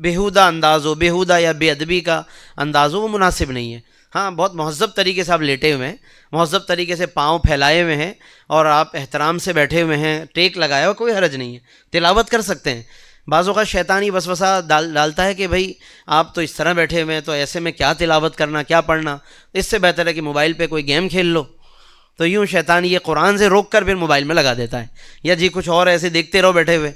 Speaker 3: بیہودہ انداز ہو، بیہودہ یا بے ادبی کا انداز ہو، وہ مناسب نہیں ہے. ہاں بہت مہذب طریقے سے آپ لیٹے ہوئے ہیں، مہذب طریقے سے پاؤں پھیلائے ہوئے ہیں اور آپ احترام سے بیٹھے ہوئے ہیں، ٹیک لگایا ہوا، کوئی حرج نہیں ہے، تلاوت کر سکتے ہیں. بعضوں کا شیطانی وسوسہ ڈالتا ہے کہ بھائی آپ تو اس طرح بیٹھے ہوئے ہیں تو ایسے میں کیا تلاوت کرنا، کیا پڑھنا، اس سے بہتر ہے کہ موبائل پہ کوئی گیم کھیل لو. تو یوں شیطان یہ قرآن سے روک کر پھر موبائل میں لگا دیتا ہے، یا جی کچھ اور ایسے دیکھتے رہو بیٹھے ہوئے،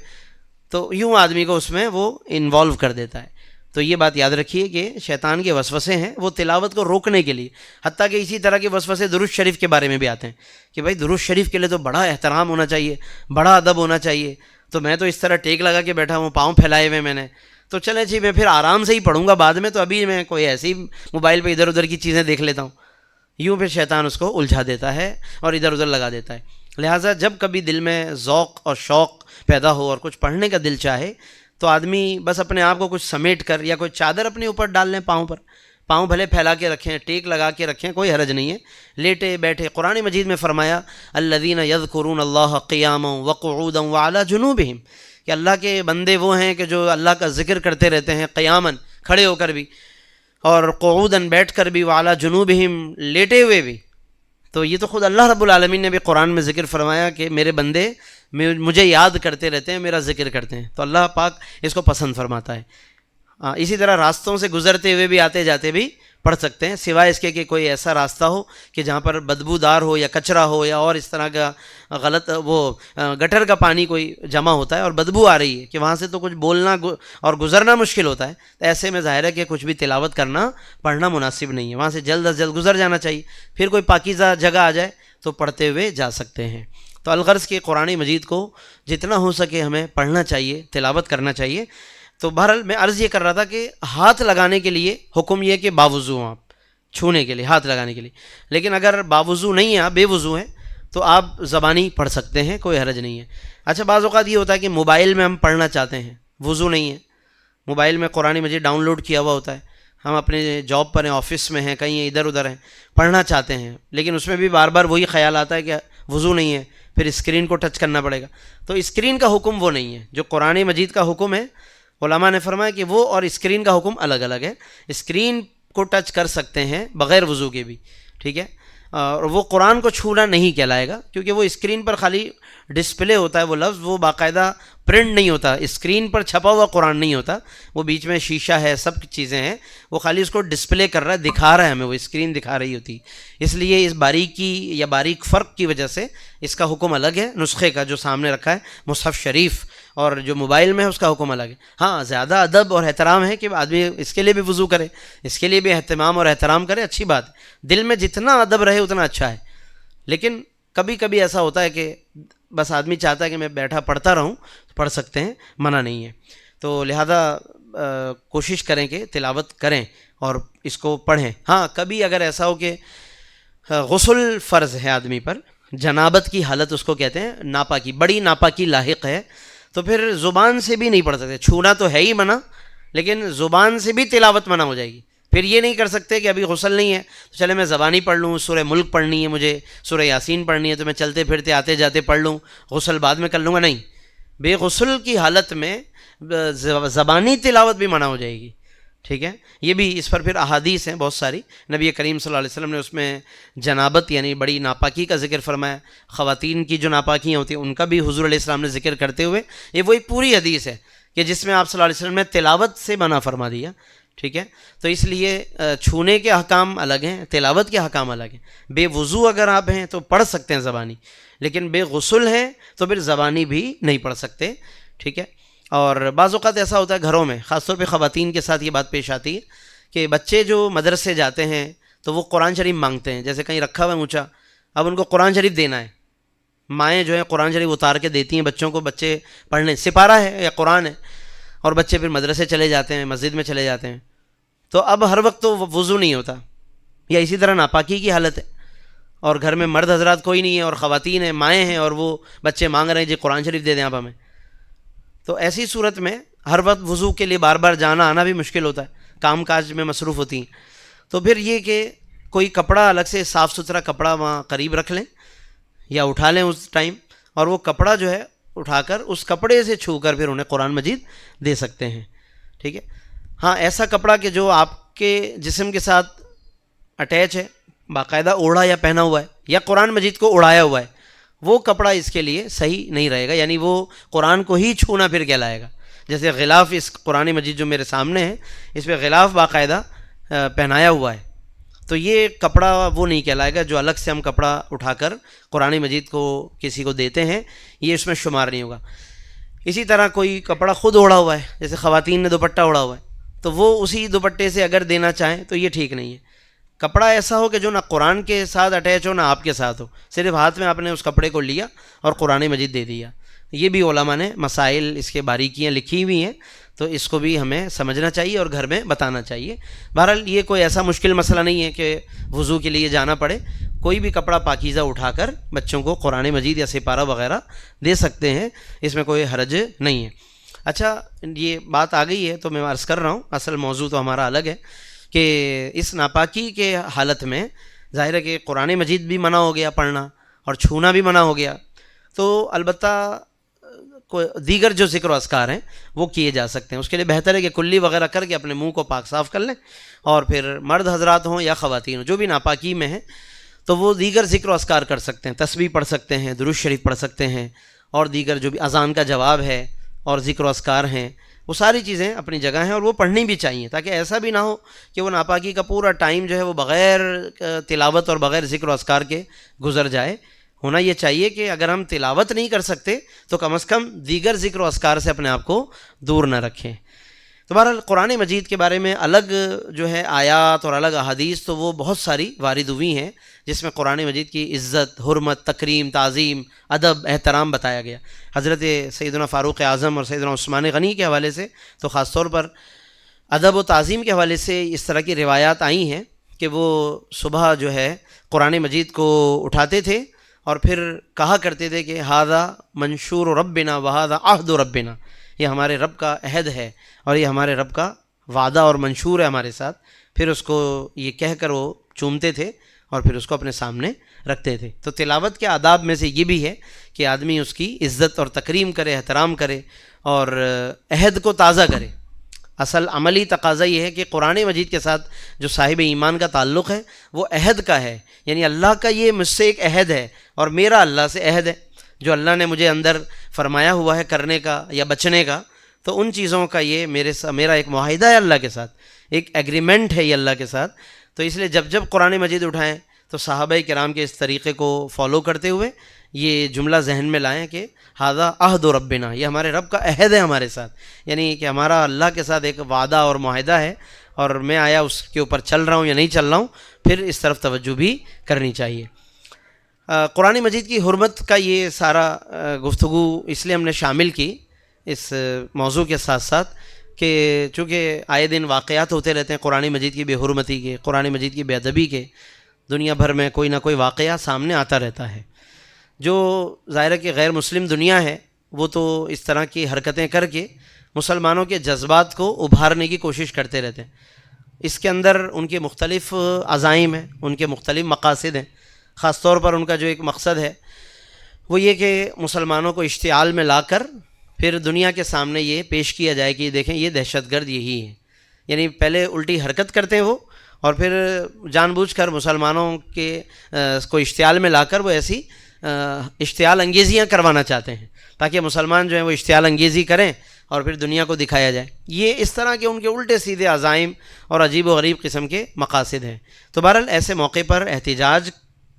Speaker 3: تو یوں آدمی کو اس میں وہ انوالو کر دیتا ہے. تو یہ بات یاد رکھیے کہ شیطان کے وسوسے ہیں وہ تلاوت کو روکنے کے لیے، حتیٰ کہ اسی طرح کے وسوسے درود شریف کے بارے میں بھی آتے ہیں کہ بھائی درود شریف کے لیے تو بڑا احترام ہونا چاہیے، بڑا ادب ہونا چاہیے، تو میں تو اس طرح ٹیک لگا کے بیٹھا ہوں، پاؤں پھیلائے ہوئے میں نے، تو چلیں جی میں پھر آرام سے ہی پڑھوں گا بعد میں، تو ابھی میں کوئی ایسی موبائل پہ ادھر ادھر کی چیزیں دیکھ لیتا ہوں. یوں پھر شیطان اس کو الجھا دیتا ہے اور ادھر ادھر لگا دیتا ہے. لہٰذا جب کبھی دل میں ذوق اور شوق پیدا ہو اور کچھ پڑھنے کا دل چاہے تو آدمی بس اپنے آپ کو کچھ سمیٹ کر یا کوئی چادر اپنے اوپر ڈال لیں پاؤں پر، پاؤں بھلے پھیلا کے رکھیں، ٹیک لگا کے رکھیں، کوئی حرج نہیں ہے، لیٹے بیٹھے. قرآن مجید میں فرمایا الذین یذکرون اللہ قیاما وقعودا وعلی جنوبہم، کہ اللہ کے بندے وہ ہیں کہ جو اللہ کا ذکر کرتے رہتے ہیں قیاماً کھڑے ہو کر بھی، اور قعوداً بیٹھ کر بھی، وعلی جنوبہم لیٹے ہوئے بھی. تو یہ تو خود اللہ رب العالمین نے بھی قرآن میں ذکر فرمایا کہ میرے بندے مجھے یاد کرتے رہتے ہیں، میرا ذکر کرتے ہیں، تو اللہ پاک اس کو پسند فرماتا ہے. اسی طرح راستوں سے گزرتے ہوئے بھی، آتے جاتے بھی پڑھ سکتے ہیں، سوائے اس کے کہ کوئی ایسا راستہ ہو کہ جہاں پر بدبودار ہو یا کچرا ہو یا اور اس طرح کا غلط وہ گٹر کا پانی کوئی جمع ہوتا ہے اور بدبو آ رہی ہے کہ وہاں سے تو کچھ بولنا اور گزرنا مشکل ہوتا ہے. تو ایسے میں ظاہر ہے کہ کچھ بھی تلاوت کرنا پڑھنا مناسب نہیں ہے، وہاں سے جلد از جلد گزر جانا چاہیے. پھر کوئی پاکیزہ جگہ آ جائے تو پڑھتے ہوئے جا سکتے ہیں. تو الغرض کہ قرآن مجید کو جتنا ہو سکے ہمیں پڑھنا چاہیے، تلاوت کرنا چاہیے. تو بہرحال میں عرض یہ کر رہا تھا کہ ہاتھ لگانے کے لیے حکم یہ کہ باوضو ہوں، آپ چھونے کے لیے، ہاتھ لگانے کے لیے. لیکن اگر باوضو نہیں ہیں، آپ بے وضو ہیں، تو آپ زبانی پڑھ سکتے ہیں، کوئی حرج نہیں ہے. اچھا بعض اوقات یہ ہوتا ہے کہ موبائل میں ہم پڑھنا چاہتے ہیں، وضو نہیں ہے، موبائل میں قرآن مجید ڈاؤن لوڈ کیا ہوا ہوتا ہے، ہم اپنے جاب پر ہیں، آفس میں ہیں، کہیں ادھر ادھر ہیں، پڑھنا چاہتے ہیں، لیکن اس میں بھی بار بار وہی خیال آتا ہے کہ وضو نہیں ہے، پھر اسکرین کو ٹچ کرنا پڑے گا. تو اسکرین کا حکم وہ نہیں ہے جو قرآن مجید کا حکم ہے. علماء نے فرمایا کہ وہ اور اسکرین کا حکم الگ الگ ہے. اسکرین کو ٹچ کر سکتے ہیں بغیر وضو کے بھی، ٹھیک ہے، اور وہ قرآن کو چھونا نہیں کہلائے گا، کیونکہ وہ اسکرین پر خالی ڈسپلے ہوتا ہے وہ لفظ، وہ باقاعدہ پرنٹ نہیں ہوتا، اسکرین پر چھپا ہوا قرآن نہیں ہوتا، وہ بیچ میں شیشہ ہے، سب چیزیں ہیں، وہ خالی اس کو ڈسپلے کر رہا ہے، دکھا رہا ہے ہمیں، وہ اسکرین دکھا رہی ہوتی. اس لیے اس باریکی یا باریک فرق کی وجہ سے اس کا حکم الگ ہے. نسخے کا جو سامنے رکھا ہے مصحف شریف اور جو موبائل میں ہے اس کا حکم الگ ہے. ہاں زیادہ ادب اور احترام ہے کہ آدمی اس کے لیے بھی وضو کرے، اس کے لیے بھی اہتمام اور احترام کرے، اچھی بات ہے، دل میں جتنا ادب رہے اتنا اچھا ہے. لیکن کبھی کبھی ایسا ہوتا ہے کہ بس آدمی چاہتا ہے کہ میں بیٹھا پڑھتا رہوں، پڑھ سکتے ہیں، منع نہیں ہے. تو لہذا کوشش کریں کہ تلاوت کریں اور اس کو پڑھیں. ہاں کبھی اگر ایسا ہو کہ غسل فرض ہے آدمی پر، جنابت کی حالت اس کو کہتے ہیں، ناپاکی، بڑی ناپاکی لاحق ہے، تو پھر زبان سے بھی نہیں پڑھ سکتے. چھونا تو ہے ہی منع، لیکن زبان سے بھی تلاوت منع ہو جائے گی. پھر یہ نہیں کر سکتے کہ ابھی غسل نہیں ہے تو چلے میں زبانی پڑھ لوں، سورہ ملک پڑھنی ہے مجھے، سورہ یاسین پڑھنی ہے تو میں چلتے پھرتے آتے جاتے پڑھ لوں، غسل بعد میں کر لوں گا. نہیں، بے غسل کی حالت میں زبانی تلاوت بھی منع ہو جائے گی. ٹھیک ہے، یہ بھی اس پر پھر احادیث ہیں بہت ساری. نبی کریم صلی اللہ علیہ وسلم نے اس میں جنابت یعنی بڑی ناپاکی کا ذکر فرمایا. خواتین کی جو ناپاکیاں ہوتی ہیں ان کا بھی حضور علیہ السلام نے ذکر کرتے ہوئے، یہ وہی پوری حدیث ہے کہ جس میں آپ صلی اللہ علیہ وسلم نے تلاوت سے منع فرما دیا. ٹھیک ہے، تو اس لیے چھونے کے احکام الگ ہیں، تلاوت کے احکام الگ ہیں. بے وضو اگر آپ ہیں تو پڑھ سکتے ہیں زبانی، لیکن بے غسل ہیں تو پھر زبانی بھی نہیں پڑھ سکتے. ٹھیک ہے، اور بعض اوقات ایسا ہوتا ہے گھروں میں، خاص طور پہ خواتین کے ساتھ یہ بات پیش آتی ہے کہ بچے جو مدرسے جاتے ہیں تو وہ قرآن شریف مانگتے ہیں، جیسے کہیں رکھا ہوا ہے اونچا، اب ان کو قرآن شریف دینا ہے. مائیں جو ہیں قرآن شریف اتار کے دیتی ہیں بچوں کو، بچے پڑھنے، سپارہ ہے یا قرآن ہے، اور بچے پھر مدرسے چلے جاتے ہیں، مسجد میں چلے جاتے ہیں. تو اب ہر وقت تو وضو نہیں ہوتا، یا اسی طرح ناپاکی کی حالت ہے، اور گھر میں مرد حضرات کوئی نہیں ہے اور خواتین ہیں، مائیں ہیں، اور وہ بچے مانگ رہے ہیں جی قرآن شریف دے دیں آپ ہمیں. تو ایسی صورت میں ہر وقت وضو کے لیے بار بار جانا آنا بھی مشکل ہوتا ہے، کام کاج میں مصروف ہوتی ہیں. تو پھر یہ کہ کوئی کپڑا الگ سے صاف ستھرا کپڑا وہاں قریب رکھ لیں یا اٹھا لیں اس ٹائم، اور وہ کپڑا جو ہے اٹھا کر اس کپڑے سے چھو کر پھر انہیں قرآن مجید دے سکتے ہیں. ٹھیک ہے، ہاں ایسا کپڑا کہ جو آپ کے جسم کے ساتھ اٹیچ ہے، باقاعدہ اوڑھا یا پہنا ہوا ہے، یا قرآن مجید کو اڑایا ہوا ہے، وہ کپڑا اس کے لیے صحیح نہیں رہے گا، یعنی وہ قرآن کو ہی چھونا پھر کہلائے گا. جیسے غلاف، اس قرآن مجید جو میرے سامنے ہے اس پہ غلاف باقاعدہ پہنایا ہوا ہے، تو یہ کپڑا وہ نہیں کہلائے گا جو الگ سے ہم کپڑا اٹھا کر قرآن مجید کو کسی کو دیتے ہیں، یہ اس میں شمار نہیں ہوگا. اسی طرح کوئی کپڑا خود اوڑھا ہوا ہے، جیسے خواتین نے دوپٹہ اوڑھا ہوا ہے، تو وہ اسی دوپٹے سے اگر دینا چاہیں تو یہ ٹھیک نہیں ہے. کپڑا ایسا ہو کہ جو نہ قرآن کے ساتھ اٹیچ ہو نہ آپ کے ساتھ ہو، صرف ہاتھ میں آپ نے اس کپڑے کو لیا اور قرآن مجید دے دیا. یہ بھی علماء نے مسائل، اس کے باریکیاں لکھی ہوئی ہیں، تو اس کو بھی ہمیں سمجھنا چاہیے اور گھر میں بتانا چاہیے. بہرحال یہ کوئی ایسا مشکل مسئلہ نہیں ہے کہ وضو کے لیے جانا پڑے، کوئی بھی کپڑا پاکیزہ اٹھا کر بچوں کو قرآن مجید یا سپارہ وغیرہ دے سکتے ہیں، اس میں کوئی حرج نہیں ہے. اچھا، یہ بات آ گئی ہے تو میں عرض کر رہا ہوں، اصل موضوع تو ہمارا الگ ہے کہ اس ناپاکی کے حالت میں ظاہر ہے کہ قرآن مجید بھی منع ہو گیا پڑھنا اور چھونا بھی منع ہو گیا، تو البتہ دیگر جو ذکر و اذکار ہیں وہ کیے جا سکتے ہیں. اس کے لیے بہتر ہے کہ کلی وغیرہ کر کے اپنے منہ کو پاک صاف کر لیں، اور پھر مرد حضرات ہوں یا خواتین ہوں جو بھی ناپاکی میں ہیں تو وہ دیگر ذکر و اذکار کر سکتے ہیں، تسبیح پڑھ سکتے ہیں، درود شریف پڑھ سکتے ہیں، اور دیگر جو بھی اذان کا جواب ہے اور ذکر و اذکار ہیں، وہ ساری چیزیں اپنی جگہ ہیں اور وہ پڑھنی بھی چاہیے، تاکہ ایسا بھی نہ ہو کہ وہ ناپاکی کا پورا ٹائم جو ہے وہ بغیر تلاوت اور بغیر ذکر و اذکار کے گزر جائے. ہونا یہ چاہیے کہ اگر ہم تلاوت نہیں کر سکتے تو کم از کم دیگر ذکر و اذکار سے اپنے آپ کو دور نہ رکھیں. تو بہرحال قرآن مجید کے بارے میں الگ جو ہے آیات اور الگ احادیث تو وہ بہت ساری وارد ہوئی ہیں، جس میں قرآن مجید کی عزت، حرمت، تکریم، تعظیم، ادب، احترام بتایا گیا. حضرت سیدنا فاروق اعظم اور سیدنا عثمان غنی کے حوالے سے تو خاص طور پر ادب و تعظیم کے حوالے سے اس طرح کی روایات آئی ہیں کہ وہ صبح جو ہے قرآن مجید کو اٹھاتے تھے اور پھر کہا کرتے تھے کہ ھذا منشور ربنا وھذا عہد ربنا، یہ ہمارے رب کا عہد ہے اور یہ ہمارے رب کا وعدہ اور منشور ہے ہمارے ساتھ. پھر اس کو یہ کہہ کر وہ چومتے تھے اور پھر اس کو اپنے سامنے رکھتے تھے. تو تلاوت کے آداب میں سے یہ بھی ہے کہ آدمی اس کی عزت اور تکریم کرے، احترام کرے اور عہد کو تازہ کرے. اصل عملی تقاضا یہ ہے کہ قرآن مجید کے ساتھ جو صاحب ایمان کا تعلق ہے وہ عہد کا ہے، یعنی اللہ کا یہ مجھ سے ایک عہد ہے اور میرا اللہ سے عہد ہے، جو اللہ نے مجھے اندر فرمایا ہوا ہے کرنے کا یا بچنے کا، تو ان چیزوں کا یہ میرا ایک معاہدہ ہے اللہ کے ساتھ، ایک ایگریمنٹ ہے یہ اللہ کے ساتھ. تو اس لیے جب قرآن مجید اٹھائیں تو صحابہ کرام کے اس طریقے کو فالو کرتے ہوئے یہ جملہ ذہن میں لائیں کہ ھذا عہد ربنا، یہ ہمارے رب کا عہد ہے ہمارے ساتھ، یعنی کہ ہمارا اللہ کے ساتھ ایک وعدہ اور معاہدہ ہے اور میں آیا اس کے اوپر چل رہا ہوں یا نہیں چل رہا ہوں، پھر اس طرف توجہ بھی کرنی چاہیے. قرآن مجید کی حرمت کا یہ سارا گفتگو اس لیے ہم نے شامل کی اس موضوع کے ساتھ ساتھ کہ چونکہ آئے دن واقعات ہوتے رہتے ہیں قرآن مجید کی بے حرمتی کے، قرآن مجید کی بے ادبی کے، دنیا بھر میں کوئی نہ کوئی واقعہ سامنے آتا رہتا ہے۔ جو ظاہر ہے کہ غیر مسلم دنیا ہے وہ تو اس طرح کی حرکتیں کر کے مسلمانوں کے جذبات کو ابھارنے کی کوشش کرتے رہتے ہیں۔ اس کے اندر ان کے مختلف عزائم ہیں، ان کے مختلف مقاصد ہیں۔ خاص طور پر ان کا جو ایک مقصد ہے وہ یہ کہ مسلمانوں کو اشتعال میں لا کر پھر دنیا کے سامنے یہ پیش کیا جائے کہ دیکھیں یہ دہشت گرد یہی ہے۔ یعنی پہلے الٹی حرکت کرتے ہیں وہ، اور پھر جان بوجھ کر مسلمانوں کے کو اشتعال میں لا کر وہ ایسی اشتعال انگیزیاں کروانا چاہتے ہیں تاکہ مسلمان جو ہیں وہ اشتعال انگیزی کریں اور پھر دنیا کو دکھایا جائے۔ یہ اس طرح کے ان کے الٹے سیدھے عزائم اور عجیب و غریب قسم کے مقاصد ہیں۔ تو بہرحال ایسے موقع پر احتجاج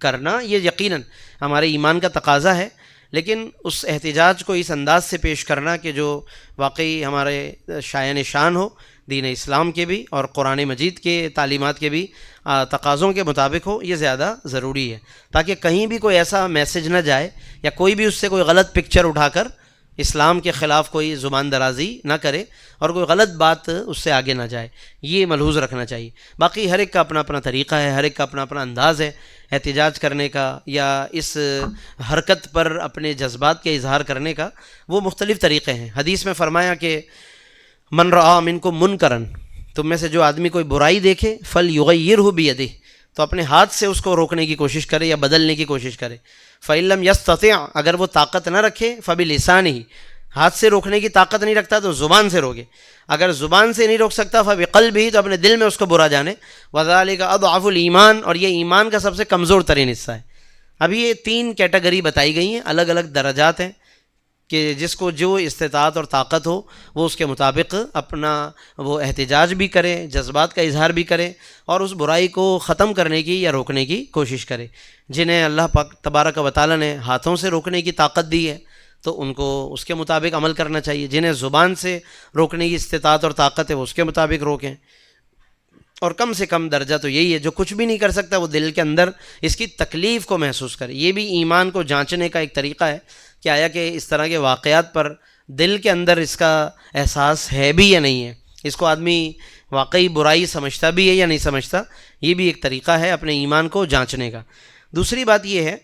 Speaker 3: کرنا یہ یقیناً ہمارے ایمان کا تقاضا ہے، لیکن اس احتجاج کو اس انداز سے پیش کرنا کہ جو واقعی ہمارے شایان شان ہو، دین اسلام کے بھی اور قرآن مجید کے تعلیمات کے بھی تقاضوں کے مطابق ہو، یہ زیادہ ضروری ہے، تاکہ کہیں بھی کوئی ایسا میسج نہ جائے یا کوئی بھی اس سے کوئی غلط پکچر اٹھا کر اسلام کے خلاف کوئی زبان درازی نہ کرے اور کوئی غلط بات اس سے آگے نہ جائے۔ یہ ملحوظ رکھنا چاہیے۔ باقی ہر ایک کا اپنا اپنا طریقہ ہے، ہر ایک کا اپنا اپنا انداز ہے احتجاج کرنے کا یا اس حرکت پر اپنے جذبات کے اظہار کرنے کا، وہ مختلف طریقے ہیں۔ حدیث میں فرمایا کہ من رآ منکم منکرن، تم میں سے جو آدمی کوئی برائی دیکھے فلیغیرہ بیدہ، تو اپنے ہاتھ سے اس کو روکنے کی کوشش کرے یا بدلنے کی کوشش کرے۔ فإن لم یستطع، اگر وہ طاقت نہ رکھے فبلسانہ، ہاتھ سے روکنے کی طاقت نہیں رکھتا تو زبان سے روکے، اگر زبان سے نہیں روک سکتا فبقلبہ، تو اپنے دل میں اس کو برا جانے، وذالک اضعف الایمان، اور یہ ایمان کا سب سے کمزور ترین حصہ ہے۔ اب یہ 3 کیٹیگری بتائی گئی ہیں، الگ الگ درجات ہیں کہ جس کو جو استطاعت اور طاقت ہو وہ اس کے مطابق اپنا وہ احتجاج بھی کرے، جذبات کا اظہار بھی کرے اور اس برائی کو ختم کرنے کی یا روکنے کی کوشش کرے۔ جنہیں اللہ پاک تبارک و تعالیٰ نے ہاتھوں سے روکنے کی طاقت دی ہے تو ان کو اس کے مطابق عمل کرنا چاہیے، جنہیں زبان سے روکنے کی استطاعت اور طاقت ہے وہ اس کے مطابق روکیں، اور کم سے کم درجہ تو یہی ہے جو کچھ بھی نہیں کر سکتا وہ دل کے اندر اس کی تکلیف کو محسوس کرے۔ یہ بھی ایمان کو جانچنے کا ایک طریقہ ہے کہ آیا کہ اس طرح کے واقعات پر دل کے اندر اس کا احساس ہے بھی یا نہیں ہے، اس کو آدمی واقعی برائی سمجھتا بھی ہے یا نہیں سمجھتا، یہ بھی ایک طریقہ ہے اپنے ایمان کو جانچنے کا۔ دوسری بات یہ ہے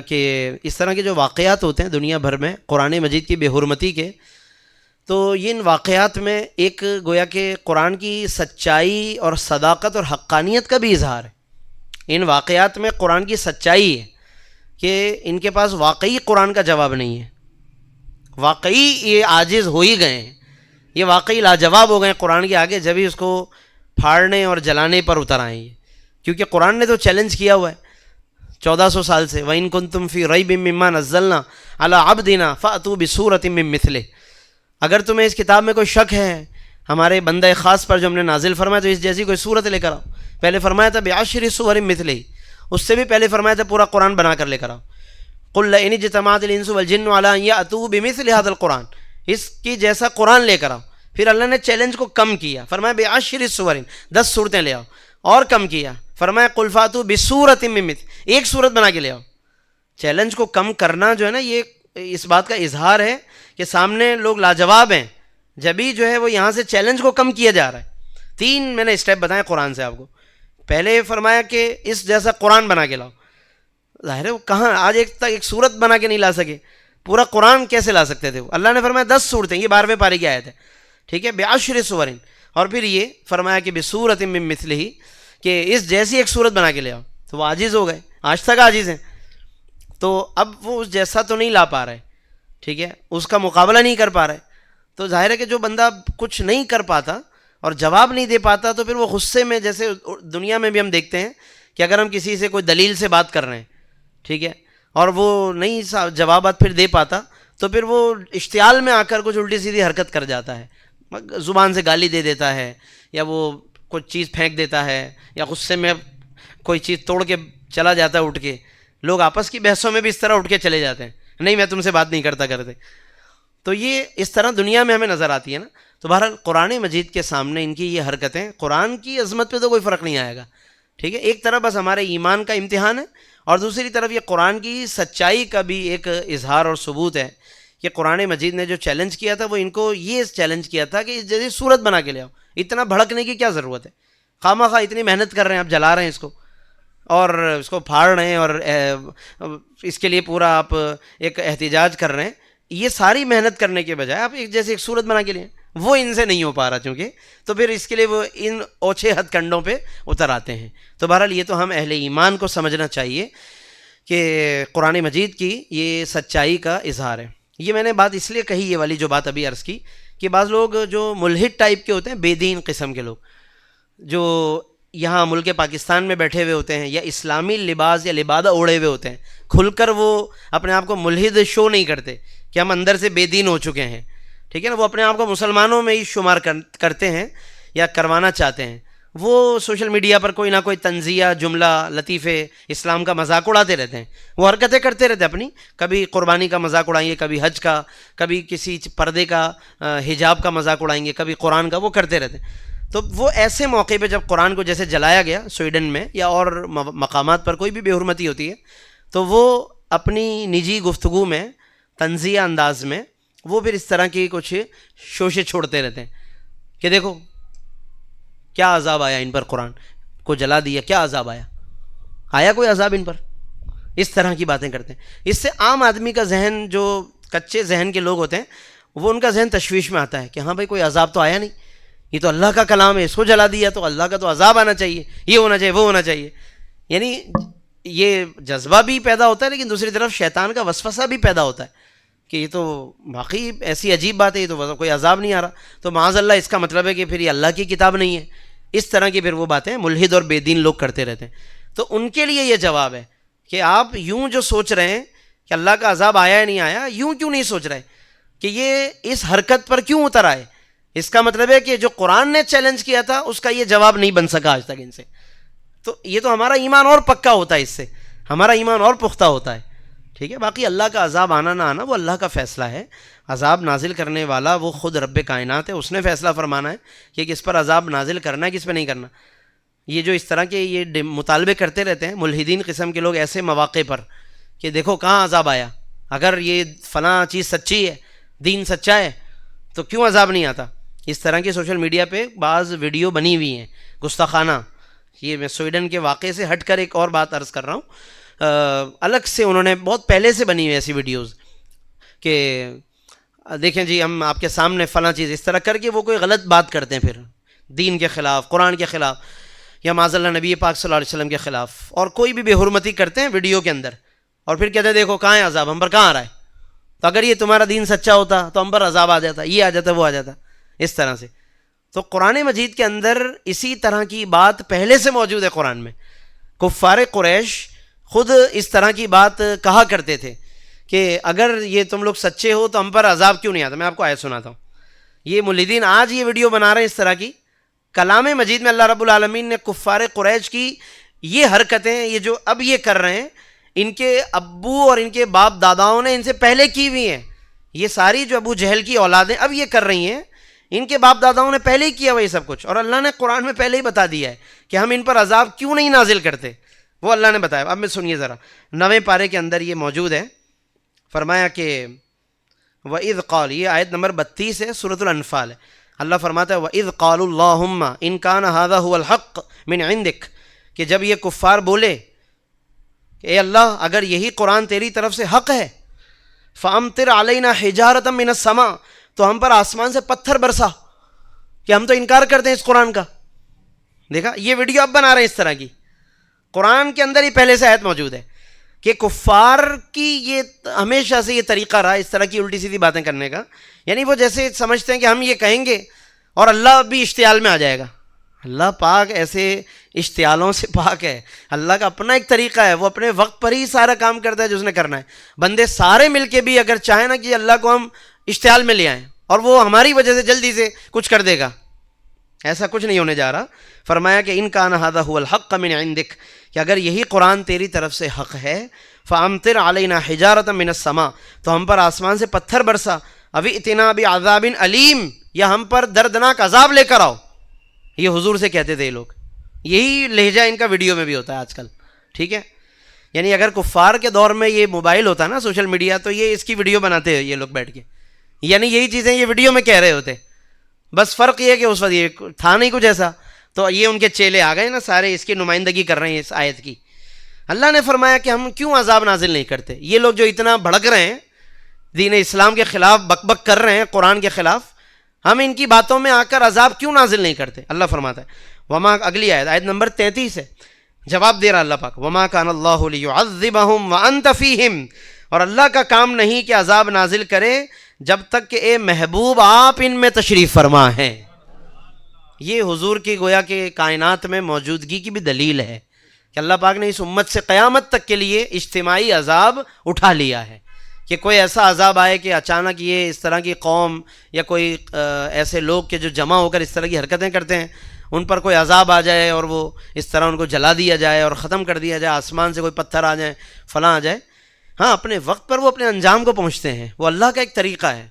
Speaker 3: کہ اس طرح کے جو واقعات ہوتے ہیں دنیا بھر میں قرآن مجید کی بے حرمتی کے، تو یہ ان واقعات میں ایک گویا کہ قرآن کی سچائی اور صداقت اور حقانیت کا بھی اظہار ہے۔ ان واقعات میں قرآن کی سچائی ہے کہ ان کے پاس واقعی قرآن کا جواب نہیں ہے، واقعی یہ عاجز ہو ہی گئے ہیں، یہ واقعی لاجواب ہو گئے قرآن کے آگے جب ہی اس کو پھاڑنے اور جلانے پر اتر آئیں یہ، کیونکہ قرآن نے تو چیلنج کیا ہوا ہے 1400 سال سے، وَإِن كُنتُمْ فِي رَيْبٍ مِّمَّا نَزَّلْنَا عَلَىٰ عَبْدِنَا فَأْتُوا بِسُورَةٍ مِّن مِّثْلِهِ، اگر تمہیں اس کتاب میں کوئی شک ہے ہمارے بندہ خاص پر جو ہم نے نازل فرمایا تو اس جیسی کوئی صورت لے کر آؤ۔ پہلے فرمایا تھا بِعَشْرِ سُوَرٍ مِّثْلِهِ، اس سے بھی پہلے فرمایا تھا پورا قرآن بنا کر لے کر آؤ۔ قُل لَئِنِ اجْتَمَعَتِ الْإِنسُ وَالْجِنُّ عَلَىٰ أَن يَأْتُوا بِمِثْلِ هَٰذَا الْقُرْآنِ، اس کی جیسا قرآن لے کر آؤ۔ پھر اللہ نے چیلنج کو کم کیا، فرمایا بِعَشْرِ سُوَرٍ، 10 صورتیں لے آؤ، اور کم کیا، فرمایا قُلْ فَأْتُوا بِسُورَةٍ مِّن مِّثْلِهِ، ایک صورت بنا کے لے آؤ۔ چیلنج کو کم کرنا جو ہے نا یہ اس بات کا اظہار ہے کہ سامنے لوگ لاجواب ہیں، جبھی جو ہے وہ یہاں سے چیلنج کو کم کیا جا رہا ہے۔ 3 میں نے اسٹیپ بتائے قرآن سے آپ کو، پہلے فرمایا کہ اس جیسا قرآن بنا کے لاؤ، ظاہر ہے وہ کہاں آج ایک صورت بنا کے نہیں لا سکے، پورا قرآن کیسے لا سکتے تھے وہ؟ اللہ نے فرمایا 10 صورتیں، یہ 12ویں پارے کی آیت ہے، ٹھیک ہے، بِعَشْرِ سُوَرٍ، اور پھر یہ فرمایا کہ بِسُورَةٍ مِّن مِّثْلِهِ، کہ اس جیسی ایک صورت بنا کے لے آؤ، تو وہ عاجز ہو گئے، آج تک عاجز ہیں، تو اب وہ اس جیسا تو نہیں لا پا رہے، ٹھیک ہے، اس کا مقابلہ نہیں کر پا رہے، تو ظاہر ہے کہ جو بندہ کچھ نہیں کر پاتا اور جواب نہیں دے پاتا تو پھر وہ غصے میں، جیسے دنیا میں بھی ہم دیکھتے ہیں کہ اگر ہم کسی سے کوئی دلیل سے بات کر رہے ہیں، ٹھیک ہے، اور وہ نہیں جوابات پھر دے پاتا تو پھر وہ اشتعال میں آ کر کچھ الٹی سیدھی حرکت کر جاتا ہے، زبان سے گالی دے دیتا ہے یا وہ کوئی چیز پھینک دیتا ہے یا غصے میں کوئی چیز توڑ کے چلا جاتا ہے اٹھ کے۔ لوگ آپس کی بحثوں میں بھی اس طرح اٹھ کے چلے جاتے ہیں، نہیں میں تم سے بات نہیں کرتا کرتے، تو یہ اس طرح دنیا میں ہمیں نظر آتی ہے نا۔ تو بہرحال قرآن مجید کے سامنے ان کی یہ حرکتیں، قرآن کی عظمت پہ تو کوئی فرق نہیں آئے گا، ٹھیک ہے، ایک طرف بس ہمارے ایمان کا امتحان ہے اور دوسری طرف یہ قرآن کی سچائی کا بھی ایک اظہار اور ثبوت ہے کہ قرآن مجید نے جو چیلنج کیا تھا وہ ان کو یہ چیلنج کیا تھا کہ جیسے صورت بنا کے لے آؤ، اتنا بھڑکنے کی کیا ضرورت ہے، خواہ خواہ اتنی محنت کر رہے ہیں، آپ جلا رہے ہیں اس کو اور اس کو پھاڑ رہے ہیں اور اس کے لیے پورا آپ ایک احتجاج کر رہے ہیں، یہ ساری محنت کرنے کے بجائے آپ جیسے ایک صورت بنا کے لیں، وہ ان سے نہیں ہو پا رہا چونکہ، تو پھر اس کے لیے وہ ان اوچھے ہتھ کنڈوں پہ اتر آتے ہیں۔ تو بہرحال یہ تو ہم اہل ایمان کو سمجھنا چاہیے کہ قرآن مجید کی یہ سچائی کا اظہار ہے۔ یہ میں نے بات اس لیے کہی، یہ والی جو بات ابھی عرض کی، کہ بعض لوگ جو ملحد ٹائپ کے ہوتے ہیں، بے دین قسم کے لوگ، جو یہاں ملک پاکستان میں بیٹھے ہوئے ہوتے ہیں یا اسلامی لباس یا لبادہ اوڑھے ہوئے ہوتے ہیں، کھل کر وہ اپنے آپ کو ملحد شو نہیں کرتے کہ ہم اندر سے بے دین ہو چکے ہیں، ٹھیک ہے نا، وہ اپنے آپ کو مسلمانوں میں ہی شمار کرتے ہیں یا کروانا چاہتے ہیں، وہ سوشل میڈیا پر کوئی نہ کوئی طنزیہ، جملہ، لطیفے، اسلام کا مذاق اڑاتے رہتے ہیں، وہ حرکتیں کرتے رہتے ہیں اپنی، کبھی قربانی کا مذاق اڑائیں گے، کبھی حج کا، کبھی کسی پردے کا، حجاب کا مذاق اڑائیں گے، کبھی قرآن کا، وہ کرتے رہتے ہیں۔ تو وہ ایسے موقع پہ جب قرآن کو جیسے جلایا گیا سویڈن میں یا اور مقامات پر کوئی بھی بے حرمتی ہوتی ہے، تو وہ اپنی نجی گفتگو میں طنزیہ انداز میں وہ پھر اس طرح کی کچھ شوشے چھوڑتے رہتے ہیں کہ دیکھو کیا عذاب آیا ان پر، قرآن کو جلا دیا، کیا عذاب آیا کوئی عذاب ان پر، اس طرح کی باتیں کرتے ہیں۔ اس سے عام آدمی کا ذہن، جو کچے ذہن کے لوگ ہوتے ہیں، وہ ان کا ذہن تشویش میں آتا ہے کہ ہاں بھائی کوئی عذاب تو آیا نہیں، یہ تو اللہ کا کلام ہے، اس کو جلا دیا تو اللہ کا تو عذاب آنا چاہیے، یہ ہونا چاہیے، وہ ہونا چاہیے، یعنی یہ جذبہ بھی پیدا ہوتا ہے، لیکن دوسری طرف شیطان کا وسوسہ بھی پیدا ہوتا ہے کہ یہ تو واقعی ایسی عجیب بات ہے، یہ تو کوئی عذاب نہیں آ رہا، تو معاذ اللہ اس کا مطلب ہے کہ پھر یہ اللہ کی کتاب نہیں ہے۔ اس طرح کی پھر وہ باتیں ملحد اور بے دین لوگ کرتے رہتے ہیں۔ تو ان کے لیے یہ جواب ہے کہ آپ یوں جو سوچ رہے ہیں کہ اللہ کا عذاب آیا ہے نہیں آیا، یوں کیوں نہیں سوچ رہے کہ یہ اس حرکت پر کیوں اتر آئے؟ اس کا مطلب ہے کہ جو قرآن نے چیلنج کیا تھا اس کا یہ جواب نہیں بن سکا آج تک ان سے، تو یہ تو ہمارا ایمان اور پکا ہوتا ہے، اس سے ہمارا ایمان اور پختہ ہوتا ہے، ٹھیک ہے۔ باقی اللہ کا عذاب آنا نہ آنا وہ اللہ کا فیصلہ ہے، عذاب نازل کرنے والا وہ خود رب کائنات ہے، اس نے فیصلہ فرمانا ہے کہ کس پر عذاب نازل کرنا ہے، کس پہ نہیں کرنا۔ یہ جو اس طرح کے یہ مطالبے کرتے رہتے ہیں ملحدین قسم کے لوگ ایسے مواقع پر کہ دیکھو کہاں عذاب آیا، اگر یہ فلاں چیز سچی ہے، دین سچا ہے، تو کیوں عذاب نہیں آتا؟ اس طرح کی سوشل میڈیا پہ بعض ویڈیو بنی ہوئی ہیں گستاخانہ۔ یہ میں سویڈن کے واقعے سے ہٹ کر ایک اور بات عرض کر رہا ہوں، الگ سے انہوں نے بہت پہلے سے بنی ہوئی ایسی ویڈیوز کہ دیکھیں جی ہم آپ کے سامنے فلاں چیز اس طرح کر کے وہ کوئی غلط بات کرتے ہیں، پھر دین کے خلاف، قرآن کے خلاف، یا معاذ اللہ نبی پاک صلی اللہ علیہ وسلم کے خلاف، اور کوئی بھی بے حرمتی کرتے ہیں ویڈیو کے اندر، اور پھر کہتے ہیں دیکھو کہاں ہے عذاب، ہم پر کہاں آ رہا ہے، تو اگر یہ تمہارا دین سچا ہوتا تو ہم پر عذاب آ جاتا، یہ آ جاتا، وہ آ جاتا، اس طرح سے۔ تو قرآن مجید کے اندر اسی طرح کی بات پہلے سے موجود ہے قرآن میں۔ کفار قریش خود اس طرح کی بات کہا کرتے تھے کہ اگر یہ تم لوگ سچے ہو تو ہم پر عذاب کیوں نہیں آتا۔ میں آپ کو آیت سناتا ہوں، یہ ملحدین آج یہ ویڈیو بنا رہے ہیں اس طرح کی۔ کلام مجید میں اللہ رب العالمین نے کفار قریش کی یہ حرکتیں، یہ جو اب یہ کر رہے ہیں، ان کے ابو اور ان کے باپ داداؤں نے ان سے پہلے کی ہوئی ہیں۔ یہ ساری جو ابو جہل کی اولادیں اب یہ کر رہی ہیں، ان کے باپ داداؤں نے پہلے ہی کیا ہوا یہ سب کچھ، اور اللہ نے قرآن میں پہلے ہی بتا دیا ہے کہ ہم ان پر عذاب کیوں نہیں نازل کرتے، وہ اللہ نے بتایا۔ اب میں سنیے ذرا، 9ویں پارے کے اندر یہ موجود ہے۔ فرمایا کہ وَإِذْ قَالَ، یہ آیت نمبر 32 ہے، سورۃ الانفال ہے۔ اللہ فرماتا ہے وَإِذْ قَالُوا اللَّهُمَّ إِنْ كَانَ هَذَا هُوَ الْحَقُّ مِنْ عِنْدِكَ، کہ جب یہ کفار بولے کہ اے اللہ اگر یہی قرآن تیری طرف سے حق ہے، فَأَمْطِرْ عَلَيْنَا حِجَارَةً مِنَ السَّمَاءِ، تو ہم پر آسمان سے پتھر برسا، کہ ہم تو انکار کرتے ہیں اس قرآن کا۔ دیکھا، یہ ویڈیو اب بنا رہے ہیں اس طرح کی، قرآن کے اندر ہی پہلے سے آیت موجود ہے کہ کفار کی یہ ہمیشہ سے یہ طریقہ رہا اس طرح کی الٹی سیدھی باتیں کرنے کا، یعنی وہ جیسے سمجھتے ہیں کہ ہم یہ کہیں گے اور اللہ بھی اشتعال میں آ جائے گا۔ اللہ پاک ایسے اشتعالوں سے پاک ہے، اللہ کا اپنا ایک طریقہ ہے، وہ اپنے وقت پر ہی سارا کام کرتا ہے جو اس نے کرنا ہے۔ بندے سارے مل کے بھی اگر چاہیں نا کہ اللہ کو ہم اشتعال میں لے آئیں اور وہ ہماری وجہ سے جلدی سے کچھ کر دے گا، ایسا کچھ نہیں ہونے جا رہا۔ فرمایا کہ ان کان ھذا ھو الحق من عندک، کہ اگر یہی قرآن تیری طرف سے حق ہے، فامطر علینا حجارۃ من السماء، تو ہم پر آسمان سے پتھر برسا، او ائتنا بعذاب علیم، یا ہم پر دردناک عذاب لے کر آؤ۔ یہ حضور سے کہتے تھے یہ لوگ، یہی لہجہ ان کا ویڈیو میں بھی ہوتا ہے آج کل، ٹھیک ہے، یعنی اگر کفار کے دور میں یہ موبائل ہوتا نا سوشل میڈیا تو یہ اس کی ویڈیو بناتے ہیں یہ لوگ بیٹھ کے، یعنی یہی چیزیں یہ ویڈیو میں کہہ رہے ہوتے، بس فرق یہ ہے کہ اس وقت یہ تھا نہیں کچھ ایسا، تو یہ ان کے چیلے آ گئے نا سارے اس کی نمائندگی کر رہے ہیں اس آیت کی۔ اللہ نے فرمایا کہ ہم کیوں عذاب نازل نہیں کرتے؟ یہ لوگ جو اتنا بھڑک رہے ہیں دین اسلام کے خلاف، بک بک کر رہے ہیں قرآن کے خلاف، ہم ان کی باتوں میں آ کر عذاب کیوں نازل نہیں کرتے؟ اللہ فرماتا ہے وما، اگلی آیت نمبر 33 ہے، جواب دے رہا اللہ پاک، وما کان اللہ لیعذبہم وانت فیہم، اور اللہ کا کام نہیں کہ عذاب نازل کرے جب تک کہ اے محبوب آپ ان میں تشریف فرما ہیں۔ یہ حضور کی گویا کہ کائنات میں موجودگی کی بھی دلیل ہے کہ اللہ پاک نے اس امت سے قیامت تک کے لیے اجتماعی عذاب اٹھا لیا ہے، کہ کوئی ایسا عذاب آئے کہ اچانک یہ اس طرح کی قوم یا کوئی ایسے لوگ کہ جو جمع ہو کر اس طرح کی حرکتیں کرتے ہیں، ان پر کوئی عذاب آ جائے اور وہ اس طرح ان کو جلا دیا جائے اور ختم کر دیا جائے، آسمان سے کوئی پتھر آ جائے، فلاں آ جائے۔ ہاں، اپنے وقت پر وہ اپنے انجام کو پہنچتے ہیں، وہ اللہ کا ایک طریقہ ہے،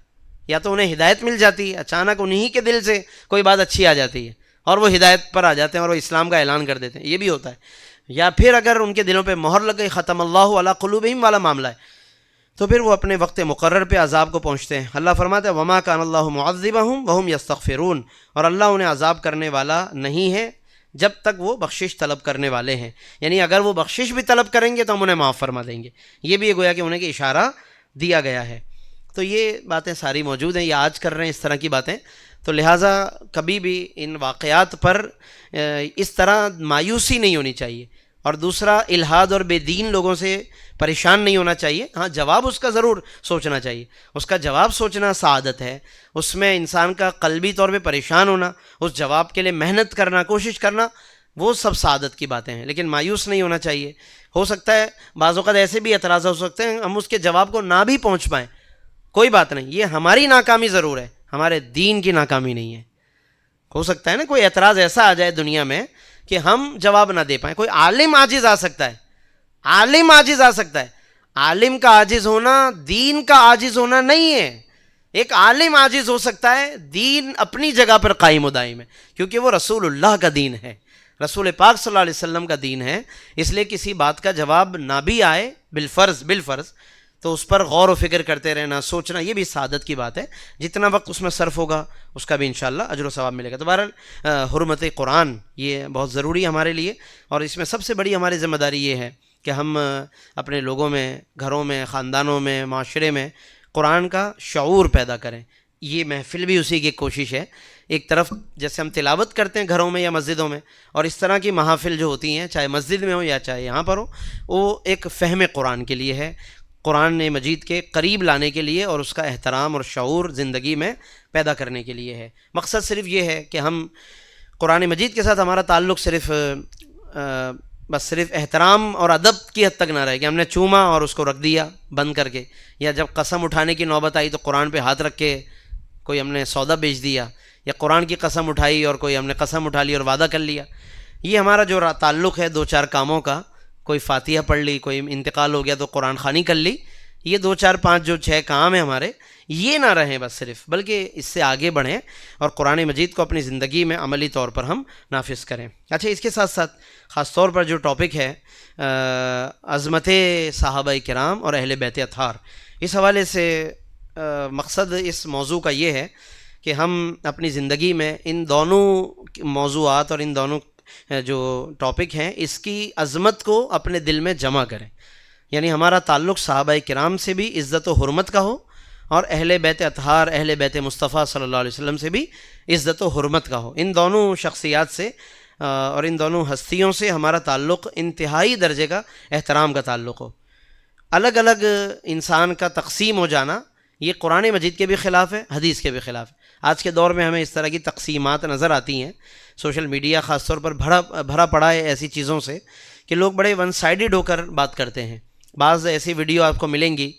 Speaker 3: یا تو انہیں ہدایت مل جاتی ہے، اچانک انہی کے دل سے کوئی بات اچھی آ جاتی ہے اور وہ ہدایت پر آ جاتے ہیں اور وہ اسلام کا اعلان کر دیتے ہیں، یہ بھی ہوتا ہے، یا پھر اگر ان کے دلوں پہ مہر لگ گئی، ختم اللہ علی قلوبہم والا معاملہ ہے، تو پھر وہ اپنے وقت مقرر پہ عذاب کو پہنچتے ہیں۔ اللہ فرماتا ہے وما کان اللہ معذبہم وہم یستغفرون، اور اللہ انہیں عذاب کرنے والا نہیں ہے جب تک وہ بخشش طلب کرنے والے ہیں، یعنی اگر وہ بخشش بھی طلب کریں گے تو ہم انہیں معاف فرما دیں گے، یہ بھی گویا کہ انہیں کہ اشارہ دیا گیا ہے۔ تو یہ باتیں ساری موجود ہیں، یہ آج کر رہے ہیں اس طرح کی باتیں، تو لہٰذا کبھی بھی ان واقعات پر اس طرح مایوسی نہیں ہونی چاہیے، اور دوسرا الحاد اور بے دین لوگوں سے پریشان نہیں ہونا چاہیے۔ ہاں، جواب اس کا ضرور سوچنا چاہیے، اس کا جواب سوچنا سعادت ہے، اس میں انسان کا قلبی طور پہ پریشان ہونا، اس جواب کے لیے محنت کرنا، کوشش کرنا، وہ سب سعادت کی باتیں ہیں، لیکن مایوس نہیں ہونا چاہیے۔ ہو سکتا ہے بعض اوقات ایسے بھی اعتراض ہو سکتے ہیں ہم اس کے جواب کو نہ بھی پہنچ پائیں، کوئی بات نہیں، یہ ہماری ناکامی ضرور ہے، ہمارے دین کی ناکامی نہیں ہے۔ ہو سکتا ہے نا کوئی اعتراض ایسا آ جائے دنیا میں کہ ہم جواب نہ دے پائیں، کوئی عالم عاجز آ سکتا ہے، عالم عاجز آ سکتا ہے، عالم کا عاجز ہونا دین کا عاجز ہونا نہیں ہے۔ ایک عالم عاجز ہو سکتا ہے، دین اپنی جگہ پر قائم و دائم ہے، کیونکہ وہ رسول اللہ کا دین ہے، رسول پاک صلی اللہ علیہ وسلم کا دین ہے، اس لیے کسی بات کا جواب نہ بھی آئے بالفرض تو اس پر غور و فکر کرتے رہنا، سوچنا، یہ بھی سعادت کی بات ہے۔ جتنا وقت اس میں صرف ہوگا اس کا بھی انشاءاللہ اجر و ثواب ملے گا۔ تو بہرحال حرمت قرآن یہ بہت ضروری ہے ہمارے لیے، اور اس میں سب سے بڑی ہماری ذمہ داری یہ ہے کہ ہم اپنے لوگوں میں، گھروں میں، خاندانوں میں، معاشرے میں قرآن کا شعور پیدا کریں۔ یہ محفل بھی اسی کی کوشش ہے۔ ایک طرف جیسے ہم تلاوت کرتے ہیں گھروں میں یا مسجدوں میں، اور اس طرح کی محافل جو ہوتی ہیں چاہے مسجد میں ہو یا چاہے یہاں پر ہو، وہ ایک فہم قرآن کے لیے ہے، قرآن مجید کے قریب لانے کے لیے اور اس کا احترام اور شعور زندگی میں پیدا کرنے کے لیے ہے۔ مقصد صرف یہ ہے کہ ہم قرآن مجید کے ساتھ ہمارا تعلق صرف احترام اور ادب کی حد تک نہ رہے کہ ہم نے چوما اور اس کو رکھ دیا بند کر کے، یا جب قسم اٹھانے کی نوبت آئی تو قرآن پہ ہاتھ رکھ کے کوئی ہم نے سودا بیچ دیا، یا قرآن کی قسم اٹھائی اور کوئی ہم نے قسم اٹھا لی اور وعدہ کر لیا۔ یہ ہمارا جو تعلق ہے دو چار کاموں کا، کوئی فاتحہ پڑھ لی، کوئی انتقال ہو گیا تو قرآن خوانی کر لی، یہ دو چار پانچ جو 6 کام ہیں ہمارے، یہ نہ رہیں بس صرف، بلکہ اس سے آگے بڑھیں اور قرآن مجید کو اپنی زندگی میں عملی طور پر ہم نافذ کریں۔ اچھا، اس کے ساتھ ساتھ خاص طور پر جو ٹاپک ہے عظمت صحابہ کرام اور اہل بیت اطہار، اس حوالے سے مقصد اس موضوع کا یہ ہے کہ ہم اپنی زندگی میں ان دونوں موضوعات اور ان دونوں جو ٹاپک ہیں اس کی عظمت کو اپنے دل میں جمع کریں، یعنی ہمارا تعلق صحابہ کرام سے بھی عزت و حرمت کا ہو، اور اہل بیت اطہار، اہل بیت مصطفیٰ صلی اللہ علیہ وسلم سے بھی عزت و حرمت کا ہو۔ ان دونوں شخصیات سے اور ان دونوں ہستیوں سے ہمارا تعلق انتہائی درجے کا احترام کا تعلق ہو۔ الگ الگ انسان کا تقسیم ہو جانا یہ قرآن مجید کے بھی خلاف ہے، حدیث کے بھی خلاف ہے۔ آج کے دور میں ہمیں اس طرح کی تقسیمات نظر آتی ہیں، سوشل میڈیا خاص طور پر بھرا پڑا ہے ایسی چیزوں سے کہ لوگ بڑے ون سائیڈڈ ہو کر بات کرتے ہیں۔ بعض ایسی ویڈیو آپ کو ملیں گی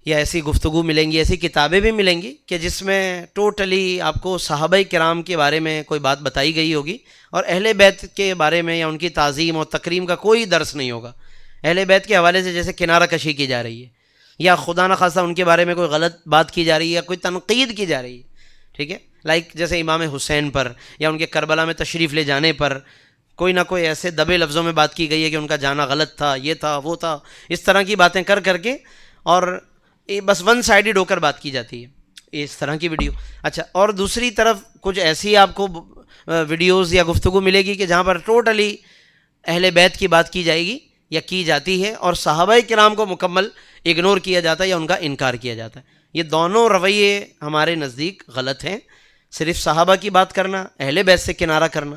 Speaker 3: یا ایسی گفتگو ملیں گی، ایسی کتابیں بھی ملیں گی کہ جس میں ٹوٹلی آپ کو صحابہ کرام کے بارے میں کوئی بات بتائی گئی ہوگی اور اہل بیت کے بارے میں یا ان کی تعظیم اور تکریم کا کوئی درس نہیں ہوگا۔ اہل بیت کے حوالے سے جیسے کنارہ کشی کی جا رہی ہے، یا خدا نخواستہ ان کے بارے میں کوئی غلط بات کی جا رہی ہے یا کوئی تنقید کی جا رہی ہے، ٹھیک ہے، لائک جیسے امام حسین پر یا ان کے کربلا میں تشریف لے جانے پر کوئی نہ کوئی ایسے دبے لفظوں میں بات کی گئی ہے کہ ان کا جانا غلط تھا، یہ تھا وہ تھا، اس طرح کی باتیں کر کر کے اور بس ون سائیڈڈ ہو کر بات کی جاتی ہے، اس طرح کی ویڈیو. اچھا، اور دوسری طرف کچھ ایسی آپ کو ویڈیوز یا گفتگو ملے گی کہ جہاں پر ٹوٹلی اہل بیت کی بات کی جائے گی یا کی جاتی ہے اور صحابہ کرام کو مکمل اگنور کیا جاتا ہے یا ان کا انکار کیا جاتا ہے. یہ دونوں رویے ہمارے نزدیک غلط ہیں. صرف صحابہ کی بات کرنا، اہل بیت سے کنارہ کرنا،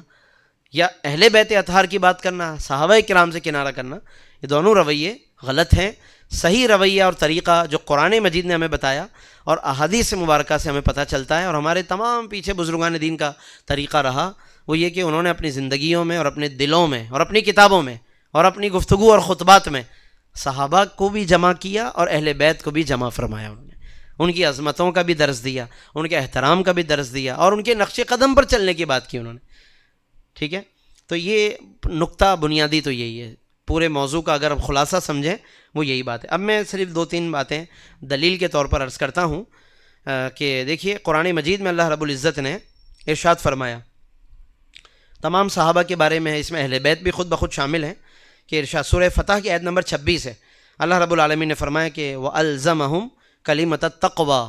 Speaker 3: یا اہل بیت اطہار کی بات کرنا، صحابہ کرام سے کنارہ کرنا، یہ دونوں رویے غلط ہیں. صحیح رویہ اور طریقہ جو قرآن مجید نے ہمیں بتایا اور احادیث مبارکہ سے ہمیں پتہ چلتا ہے اور ہمارے تمام پیچھے بزرگان دین کا طریقہ رہا، وہ یہ کہ انہوں نے اپنی زندگیوں میں اور اپنے دلوں میں اور اپنی کتابوں میں اور اپنی گفتگو اور خطبات میں صحابہ کو بھی جمع کیا اور اہل بیت کو بھی جمع فرمایا. انہوں نے ان کی عظمتوں کا بھی درس دیا، ان کے احترام کا بھی درس دیا اور ان کے نقش قدم پر چلنے کی بات کی انہوں نے. ٹھیک ہے، تو یہ نقطہ بنیادی تو یہی ہے. پورے موضوع کا اگر اب خلاصہ سمجھیں وہ یہی بات ہے. اب میں صرف 2-3 باتیں دلیل کے طور پر عرض کرتا ہوں کہ دیکھیے قرآن مجید میں اللہ رب العزت نے ارشاد فرمایا، تمام صحابہ کے بارے میں ہے، اس میں اہل بیت بھی خود بخود شامل ہیں کہ ارشاد سورہ فتح کی آیت نمبر 26 ہے. اللہ رب العالمین نے فرمایا کہ وَأَلْزَمَهُمْ كَلِمَةَ التَّقْوَى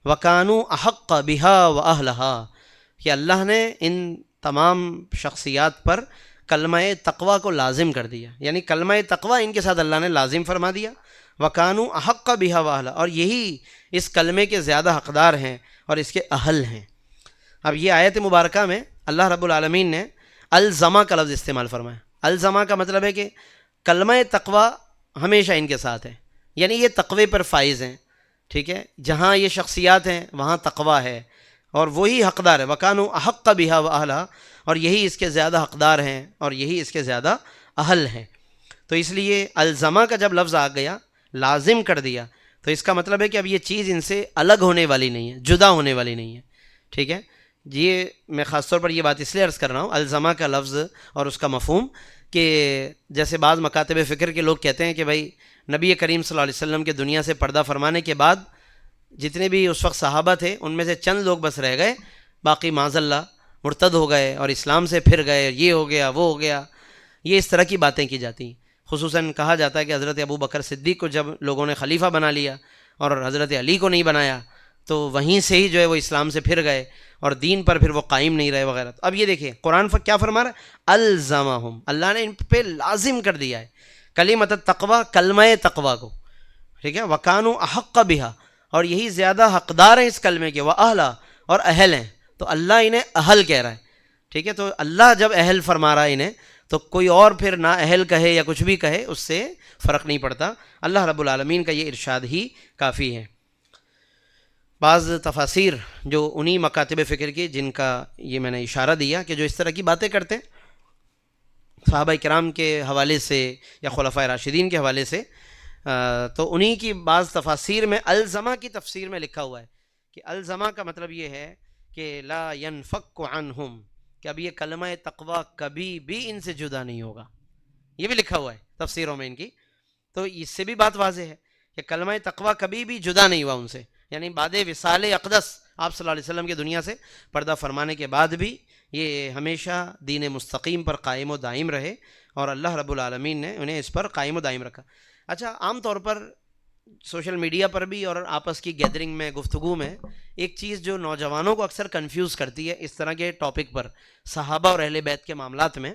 Speaker 3: وَكَانُوا أَحَقَّ بِهَا وَأَهْلَهَا، کہ اللہ نے ان تمام شخصیات پر کلمہ تقوی کو لازم کر دیا، یعنی کلمہ تقوی ان کے ساتھ اللہ نے لازم فرما دیا. وَكَانُوا أَحَقَّ بِهَا وَأَهْلَهَا، اور یہی اس کلمے کے زیادہ حقدار ہیں اور اس کے اہل ہیں. اب یہ آیت مبارکہ میں اللہ رب العالمین نے الزما کا لفظ استعمال فرمایا. الزما کا مطلب ہے کہ کلمہ تقوی ہمیشہ ان کے ساتھ ہے، یعنی یہ تقوی پر فائز ہیں. ٹھیک ہے، جہاں یہ شخصیات ہیں وہاں تقوی ہے اور وہی حقدار ہے. وَكَانُوا أَحَقَّ بِهَا وَأَهْلَهَا، اور یہی اس کے زیادہ حقدار ہیں اور یہی اس کے زیادہ اہل ہیں. تو اس لیے الزما کا جب لفظ آ گیا، لازم کر دیا، تو اس کا مطلب ہے کہ اب یہ چیز ان سے الگ ہونے والی نہیں ہے، جدا ہونے والی نہیں ہے. ٹھیک ہے، یہ میں خاص طور پر یہ بات اس لیے عرض کر رہا ہوں الزما کا لفظ اور اس کا مفہوم، کہ جیسے بعض مکاتب فکر کے لوگ کہتے ہیں کہ بھائی نبی کریم صلی اللہ علیہ وسلم کے دنیا سے پردہ فرمانے کے بعد جتنے بھی اس وقت صحابہ تھے ان میں سے چند لوگ بس رہ گئے، باقی معاذ اللہ مرتد ہو گئے اور اسلام سے پھر گئے، یہ ہو گیا وہ ہو گیا. یہ اس طرح کی باتیں کی جاتی ہیں. خصوصاً کہا جاتا ہے کہ حضرت ابو بکر صدیق کو جب لوگوں نے خلیفہ بنا لیا اور حضرت علی کو نہیں بنایا تو وہیں سے ہی جو ہے وہ اسلام سے پھر گئے اور دین پر پھر وہ قائم نہیں رہے وغیرہ. اب یہ دیکھیں قرآن کیا فرما رہا ہے، الزمہم، اللہ نے ان پہ لازم کر دیا ہے کلمۃ التقوی، کلمہ تقوی کو. ٹھیک ہے، وَكَانُوا أَحَقَّ بِهَا، اور یہی زیادہ حقدار ہیں اس کلمے کے، وَأَهْلَا، اور اہل ہیں. تو اللہ انہیں اہل کہہ رہا ہے. ٹھیک ہے، تو اللہ جب اہل فرما رہا ہے انہیں تو کوئی اور پھر نہ اہل کہے یا کچھ بھی کہے اس سے فرق نہیں پڑتا. اللہ رب العالمین کا یہ ارشاد ہی کافی ہے. بعض تفاسیر جو انہی مکاتب فکر کی جن کا یہ میں نے اشارہ دیا کہ جو اس طرح کی باتیں کرتے ہیں صحابہ کرام کے حوالے سے یا خلفائے راشدین کے حوالے سے، تو انہی کی بعض تفاسیر میں الزما کی تفسیر میں لکھا ہوا ہے کہ الزما کا مطلب یہ ہے کہ لا ينفک عنہم، کہ اب یہ کلمہ تقوی کبھی بھی ان سے جدا نہیں ہوگا. یہ بھی لکھا ہوا ہے تفسیروں میں ان کی. تو اس سے بھی بات واضح ہے کہ کلمہ تقوی کبھی بھی جدا نہیں ہوا ان سے، یعنی بعد وصال اقدس آپ صلی اللہ علیہ وسلم کے دنیا سے پردہ فرمانے کے بعد بھی یہ ہمیشہ دین مستقیم پر قائم و دائم رہے اور اللہ رب العالمین نے انہیں اس پر قائم و دائم رکھا. اچھا، عام طور پر سوشل میڈیا پر بھی اور آپس کی گیدرنگ میں، گفتگو میں، ایک چیز جو نوجوانوں کو اکثر کنفیوز کرتی ہے اس طرح کے ٹاپک پر، صحابہ اور اہل بیت کے معاملات میں،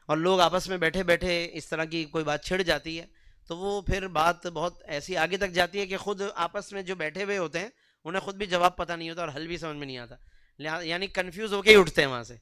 Speaker 3: اور لوگ آپس میں بیٹھے بیٹھے اس طرح کی کوئی بات چھڑ جاتی ہے تو وہ پھر بات بہت ایسی آگے تک جاتی ہے کہ خود آپس میں جو بیٹھے ہوئے ہوتے ہیں انہیں خود بھی جواب پتہ نہیں ہوتا اور حل بھی سمجھ میں نہیں آتا، یعنی کنفیوز ہو کے ہی اٹھتے ہیں وہاں سے.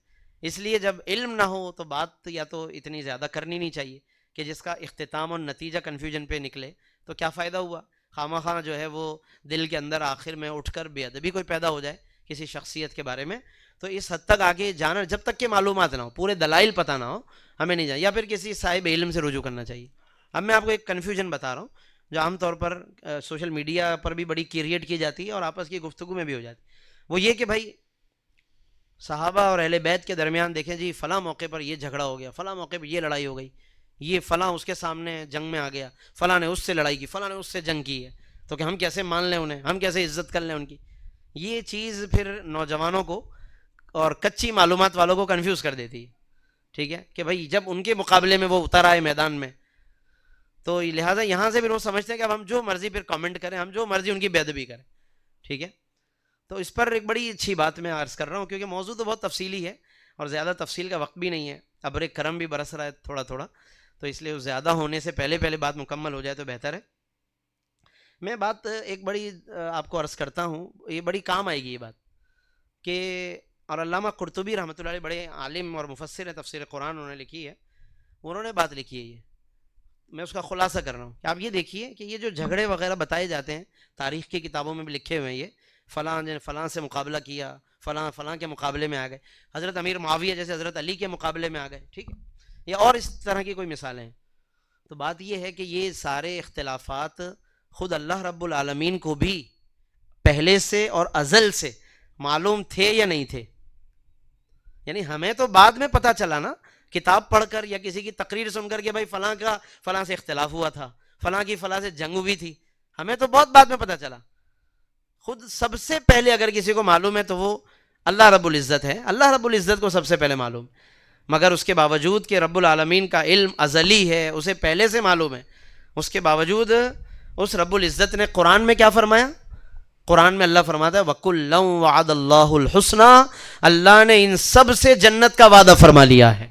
Speaker 3: اس لیے جب علم نہ ہو تو بات یا تو اتنی زیادہ کرنی نہیں چاہیے کہ جس کا اختتام اور نتیجہ کنفیوژن پہ نکلے، تو کیا فائدہ ہوا. خواہ خواہ جو ہے وہ دل کے اندر آخر میں اٹھ کر بے ادبی کوئی پیدا ہو جائے کسی شخصیت کے بارے میں، تو اس حد تک آگے جانا، جب تک کہ معلومات نہ ہو، پورے دلائل پتہ نہ ہو، ہمیں نہیں جائے، یا پھر کسی صاحب علم سے رجوع کرنا چاہیے. اب میں آپ کو ایک کنفیوژن بتا رہا ہوں جو عام طور پر سوشل میڈیا پر بھی بڑی کریٹ کی جاتی ہے اور آپس کی گفتگو میں بھی ہو جاتی ہے. وہ یہ کہ بھائی صحابہ اور اہل بیت کے درمیان دیکھیں جی فلاں موقع پر یہ جھگڑا ہو گیا، فلاں موقع پر یہ لڑائی ہو گئی، یہ فلاں اس کے سامنے جنگ میں آ گیا، فلاں نے اس سے لڑائی کی، فلاں نے اس سے جنگ کی ہے، تو کہ ہم کیسے مان لیں انہیں، ہم کیسے عزت کر لیں ان کی. یہ چیز پھر نوجوانوں کو اور کچی معلومات والوں کو کنفیوز کر دیتی ہے. ٹھیک ہے، کہ بھائی جب ان کے مقابلے میں وہ اتر آئے میدان میں، تو لہٰذا یہاں سے پھر وہ سمجھتے ہیں کہ اب ہم جو مرضی پھر کامنٹ کریں، ہم جو مرضی ان کی بے ادبی کریں. ٹھیک ہے، تو اس پر ایک بڑی اچھی بات میں عرض کر رہا ہوں، کیونکہ موضوع تو بہت تفصیلی ہے اور زیادہ تفصیل کا وقت بھی نہیں ہے، ابر کرم بھی برس رہا ہے تھوڑا تھوڑا، تو اس لیے زیادہ ہونے سے پہلے بات مکمل ہو جائے تو بہتر ہے. میں بات ایک بڑی آپ کو عرض کرتا ہوں، یہ بڑی کام آئے گی یہ بات کہ، اور علامہ قرطبی رحمۃ اللہ علیہ بڑے عالم اور مفسر ہیں، تفسیر قرآن انہوں نے لکھی ہے، انہوں نے بات لکھی ہے یہ، میں اس کا خلاصہ کر رہا ہوں کہ آپ یہ دیکھیے کہ یہ جو جھگڑے وغیرہ بتائے جاتے ہیں تاریخ کی کتابوں میں بھی لکھے ہوئے ہیں، یہ فلاں نے فلاں سے مقابلہ کیا، فلاں کے مقابلے میں آ گئے، حضرت امیر معاویہ جیسے حضرت علی کے مقابلے میں آ گئے، ٹھیک ہے، یا اور اس طرح کی کوئی مثالیں ہیں. تو بات یہ ہے کہ یہ سارے اختلافات خود اللہ رب العالمین کو بھی پہلے سے اور ازل سے معلوم تھے یا نہیں تھے؟ یعنی ہمیں تو بعد میں پتہ چلا نا، کتاب پڑھ کر یا کسی کی تقریر سن کر کہ بھائی فلاں کا فلاں سے اختلاف ہوا تھا، فلاں کی فلاں سے جنگ ہوئی تھی، ہمیں تو بہت بعد میں پتہ چلا. خود سب سے پہلے اگر کسی کو معلوم ہے تو وہ اللہ رب العزت ہے، اللہ رب العزت کو سب سے پہلے معلوم، مگر اس کے باوجود کہ رب العالمین کا علم ازلی ہے، اسے پہلے سے معلوم ہے، اس کے باوجود اس رب العزت نے قرآن میں کیا فرمایا؟ قرآن میں اللہ فرماتا ہے وَكُلًّا وَعَدَ اللَّهُ الْحُسْنَى، اللہ نے ان سب سے جنت کا وعدہ فرما لیا ہے.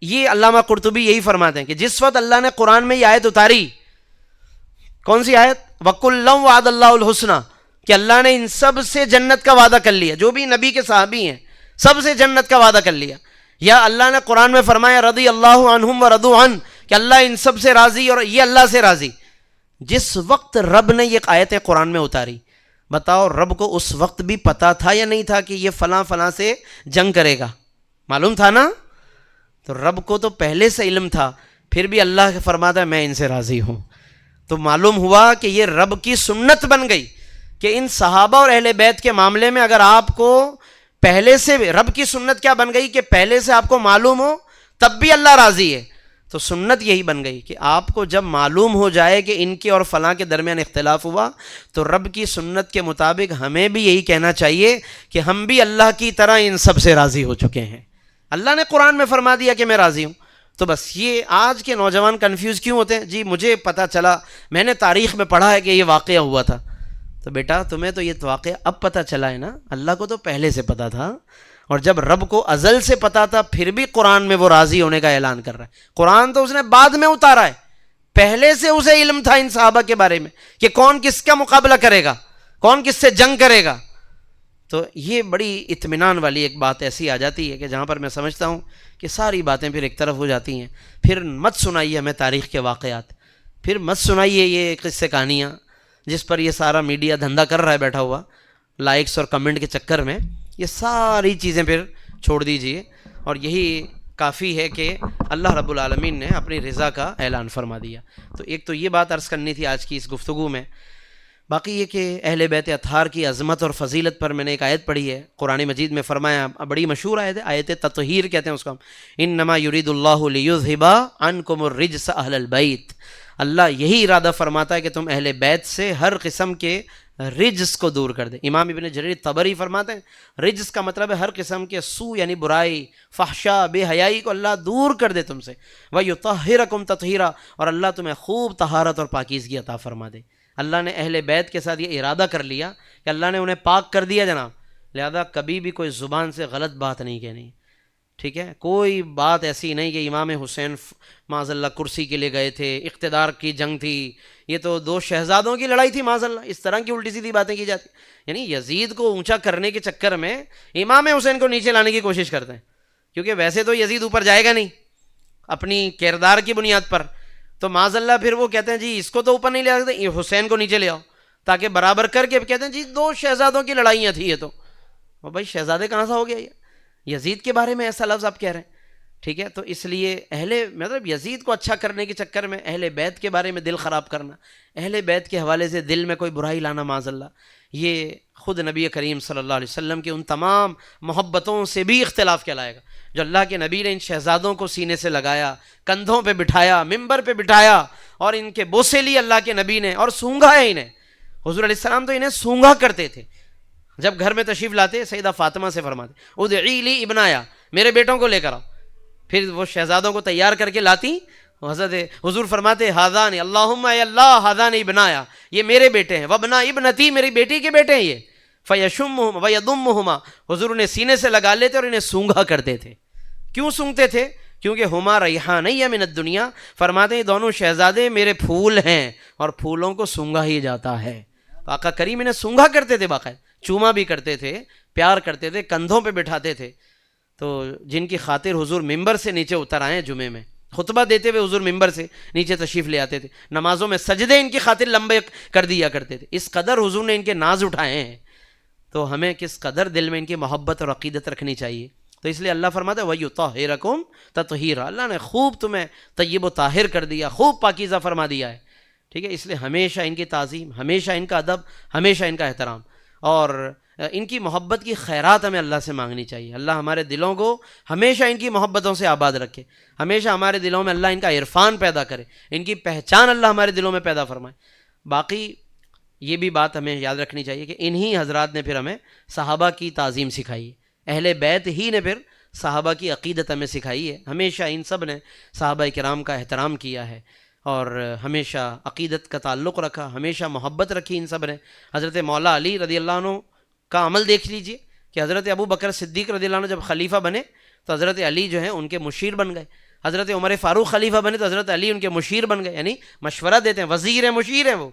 Speaker 3: یہ علامہ قرطبی یہی فرماتے ہیں کہ جس وقت اللہ نے قرآن میں یہ آیت اتاری، کون سی آیت؟ وَكُلًّا وَعَدَ اللَّهُ الْحُسْنَى، کہ اللہ نے ان سب سے جنت کا وعدہ کر لیا، جو بھی نبی کے صحابی ہیں سب سے جنت کا وعدہ کر لیا. یا اللہ نے قرآن میں فرمایا رضی اللہ عنہم ورضوا عنہ، کہ اللہ ان سب سے راضی اور یہ اللہ سے راضی. جس وقت رب نے یہ آیتیں قرآن میں اتاری، بتاؤ رب کو اس وقت بھی پتا تھا یا نہیں تھا کہ یہ فلاں فلاں سے جنگ کرے گا؟ معلوم تھا نا. تو رب کو تو پہلے سے علم تھا، پھر بھی اللہ فرماتا ہے میں ان سے راضی ہوں. تو معلوم ہوا کہ یہ رب کی سنت بن گئی کہ ان صحابہ اور اہل بیت کے معاملے میں اگر آپ کو پہلے سے، رب کی سنت کیا بن گئی کہ پہلے سے آپ کو معلوم ہو تب بھی اللہ راضی ہے. تو سنت یہی بن گئی کہ آپ کو جب معلوم ہو جائے کہ ان کے اور فلاں کے درمیان اختلاف ہوا، تو رب کی سنت کے مطابق ہمیں بھی یہی کہنا چاہیے کہ ہم بھی اللہ کی طرح ان سب سے راضی ہو چکے ہیں. اللہ نے قرآن میں فرما دیا کہ میں راضی ہوں. تو بس یہ آج کے نوجوان کنفیوز کیوں ہوتے ہیں؟ جی مجھے پتہ چلا، میں نے تاریخ میں پڑھا ہے کہ یہ واقعہ ہوا تھا. تو بیٹا تمہیں تو یہ واقعہ اب پتہ چلا ہے نا، اللہ کو تو پہلے سے پتہ تھا، اور جب رب کو ازل سے پتہ تھا پھر بھی قرآن میں وہ راضی ہونے کا اعلان کر رہا ہے. قرآن تو اس نے بعد میں اتارا ہے، پہلے سے اسے علم تھا ان صحابہ کے بارے میں کہ کون کس کا مقابلہ کرے گا، کون کس سے جنگ کرے گا. تو یہ بڑی اطمینان والی ایک بات ایسی آ جاتی ہے کہ جہاں پر میں سمجھتا ہوں کہ ساری باتیں پھر ایک طرف ہو جاتی ہیں. پھر مت سنائیے ہمیں تاریخ کے واقعات، پھر مت سنائیے یہ قصے کہانیاں جس پر یہ سارا میڈیا دھندا کر رہا ہے بیٹھا ہوا لائکس اور کمنٹ کے چکر میں. یہ ساری چیزیں پھر چھوڑ دیجئے، اور یہی کافی ہے کہ اللہ رب العالمین نے اپنی رضا کا اعلان فرما دیا. تو ایک تو یہ بات عرض کرنی تھی آج کی اس گفتگو میں. باقی یہ کہ اہل بیت اطہار کی عظمت اور فضیلت پر میں نے ایک آیت پڑھی ہے قرآن مجید میں، فرمایا بڑی مشہور آیت ہے، آیت تطہیر کہتے ہیں اس کو ہم، انما یرید اللہ لیذھب عنکم الرجس اہل البیت. اللہ یہی ارادہ فرماتا ہے کہ تم اہل بیت سے ہر قسم کے رجس کو دور کر دے. امام ابن جریر طبری فرماتے ہیں رجس کا مطلب ہے ہر قسم کے سو، یعنی برائی، فحشاء، بے حیائی کو اللہ دور کر دے تم سے. وَيُطَهِّرَكُمْ تَطْهِيرًا، اور اللہ تمہیں خوب طہارت اور پاکیزگی عطا فرما دے. اللہ نے اہل بیت کے ساتھ یہ ارادہ کر لیا کہ اللہ نے انہیں پاک کر دیا جناب، لہذا کبھی بھی کوئی زبان سے غلط بات نہیں کہنی. ٹھیک ہے، کوئی بات ایسی نہیں کہ امام حسین معاذ اللہ کرسی کے لیے گئے تھے، اقتدار کی جنگ تھی، یہ تو دو شہزادوں کی لڑائی تھی معاذ اللہ، اس طرح کی الٹی سیدھی باتیں کی جاتی. یعنی یزید کو اونچا کرنے کے چکر میں امام حسین کو نیچے لانے کی کوشش کرتے ہیں، کیونکہ ویسے تو یزید اوپر جائے گا نہیں اپنی کردار کی بنیاد پر. تو معاذ اللہ پھر وہ کہتے ہیں جی اس کو تو اوپر نہیں لے آ سکتے، حسین کو نیچے لے آؤ، تاکہ برابر کر کے کہتے ہیں جی دو شہزادوں کی لڑائیاں تھیں. یہ تو بھائی شہزادے کہاں سے ہو گیا یہ یزید کے بارے میں ایسا لفظ آپ کہہ رہے ہیں. ٹھیک ہے، تو اس لیے مطلب یزید کو اچھا کرنے کے چکر میں اہل بیت کے بارے میں دل خراب کرنا، اہل بیت کے حوالے سے دل میں کوئی برائی لانا معاذ اللہ، یہ خود نبی کریم صلی اللہ علیہ وسلم کے ان تمام محبتوں سے بھی اختلاف کہلائے گا جو اللہ کے نبی نے ان شہزادوں کو سینے سے لگایا، کندھوں پہ بٹھایا، ممبر پہ بٹھایا، اور ان کے بوسے لی اللہ کے نبی نے اور سونگا ہے انہیں. حضور علیہ السلام تو انہیں سونگا کرتے تھے. جب گھر میں تشریف لاتے سیدہ فاطمہ سے فرماتے ادعی لی ابنایا، میرے بیٹوں کو لے کر آؤ. پھر وہ شہزادوں کو تیار کر کے لاتی. حضرت حضور فرماتے ہادان اللہم اے اللہ ہادان ابنایا، یہ میرے بیٹے ہیں، وابنا ابنتی میری بیٹی کے بیٹے ہیں یہ. فیشمہما ویضمہما، حضور انہیں سینے سے لگا لیتے اور انہیں سونگھا کرتے تھے. کیوں سونگتے تھے؟ کیونکہ ہما ریحانیہ من الدنیا، فرماتے ہیں دونوں شہزادے میرے پھول ہیں اور پھولوں کو سونگھا ہی جاتا ہے. آقا کریم انہیں سونگھا کرتے تھے، باقاعدہ چوما بھی کرتے تھے، پیار کرتے تھے، کندھوں پہ بٹھاتے تھے. تو جن کی خاطر حضور ممبر سے نیچے اتر آئے جمعے میں، خطبہ دیتے ہوئے حضور ممبر سے نیچے تشریف لے آتے تھے، نمازوں میں سجدے ان کی خاطر لمبے کر دیا کرتے تھے. اس قدر حضور نے ان کے ناز اٹھائے ہیں. تو ہمیں کس قدر دل میں ان کی محبت اور عقیدت رکھنی چاہیے. تو اس لیے اللہ فرماتا ہے وَيُطَهِّرَكُمْ تَطْهِيرًا، اللہ نے خوب تمہیں طیب و طاہر کر دیا، خوب پاکیزہ فرما دیا ہے. ٹھیک ہے، اس لیے ہمیشہ ان کی تعظیم، ہمیشہ ان کا ادب، ہمیشہ ان کا احترام اور ان کی محبت کی خیرات ہمیں اللہ سے مانگنی چاہیے. اللہ ہمارے دلوں کو ہمیشہ ان کی محبتوں سے آباد رکھے، ہمیشہ ہمارے دلوں میں اللہ ان کا عرفان پیدا کرے، ان کی پہچان اللہ ہمارے دلوں میں پیدا فرمائے. باقی یہ بھی بات ہمیں یاد رکھنی چاہیے کہ انہی حضرات نے پھر ہمیں صحابہ کی تعظیم سکھائی ہے، اہل بیت ہی نے پھر صحابہ کی عقیدت ہمیں سکھائی ہے. ہمیشہ ان سب نے صحابہ کرام کا احترام کیا ہے اور ہمیشہ عقیدت کا تعلق رکھا، ہمیشہ محبت رکھی ان سب نے. حضرت مولا علی رضی اللہ عنہ کا عمل دیکھ لیجئے کہ حضرت ابو بکر صدیق رضی اللہ عنہ جب خلیفہ بنے تو حضرت علی جو ہیں ان کے مشیر بن گئے. حضرت عمر فاروق خلیفہ بنے تو حضرت علی ان کے مشیر بن گئے، یعنی مشورہ دیتے ہیں، وزیر ہیں، مشیر ہیں وہ.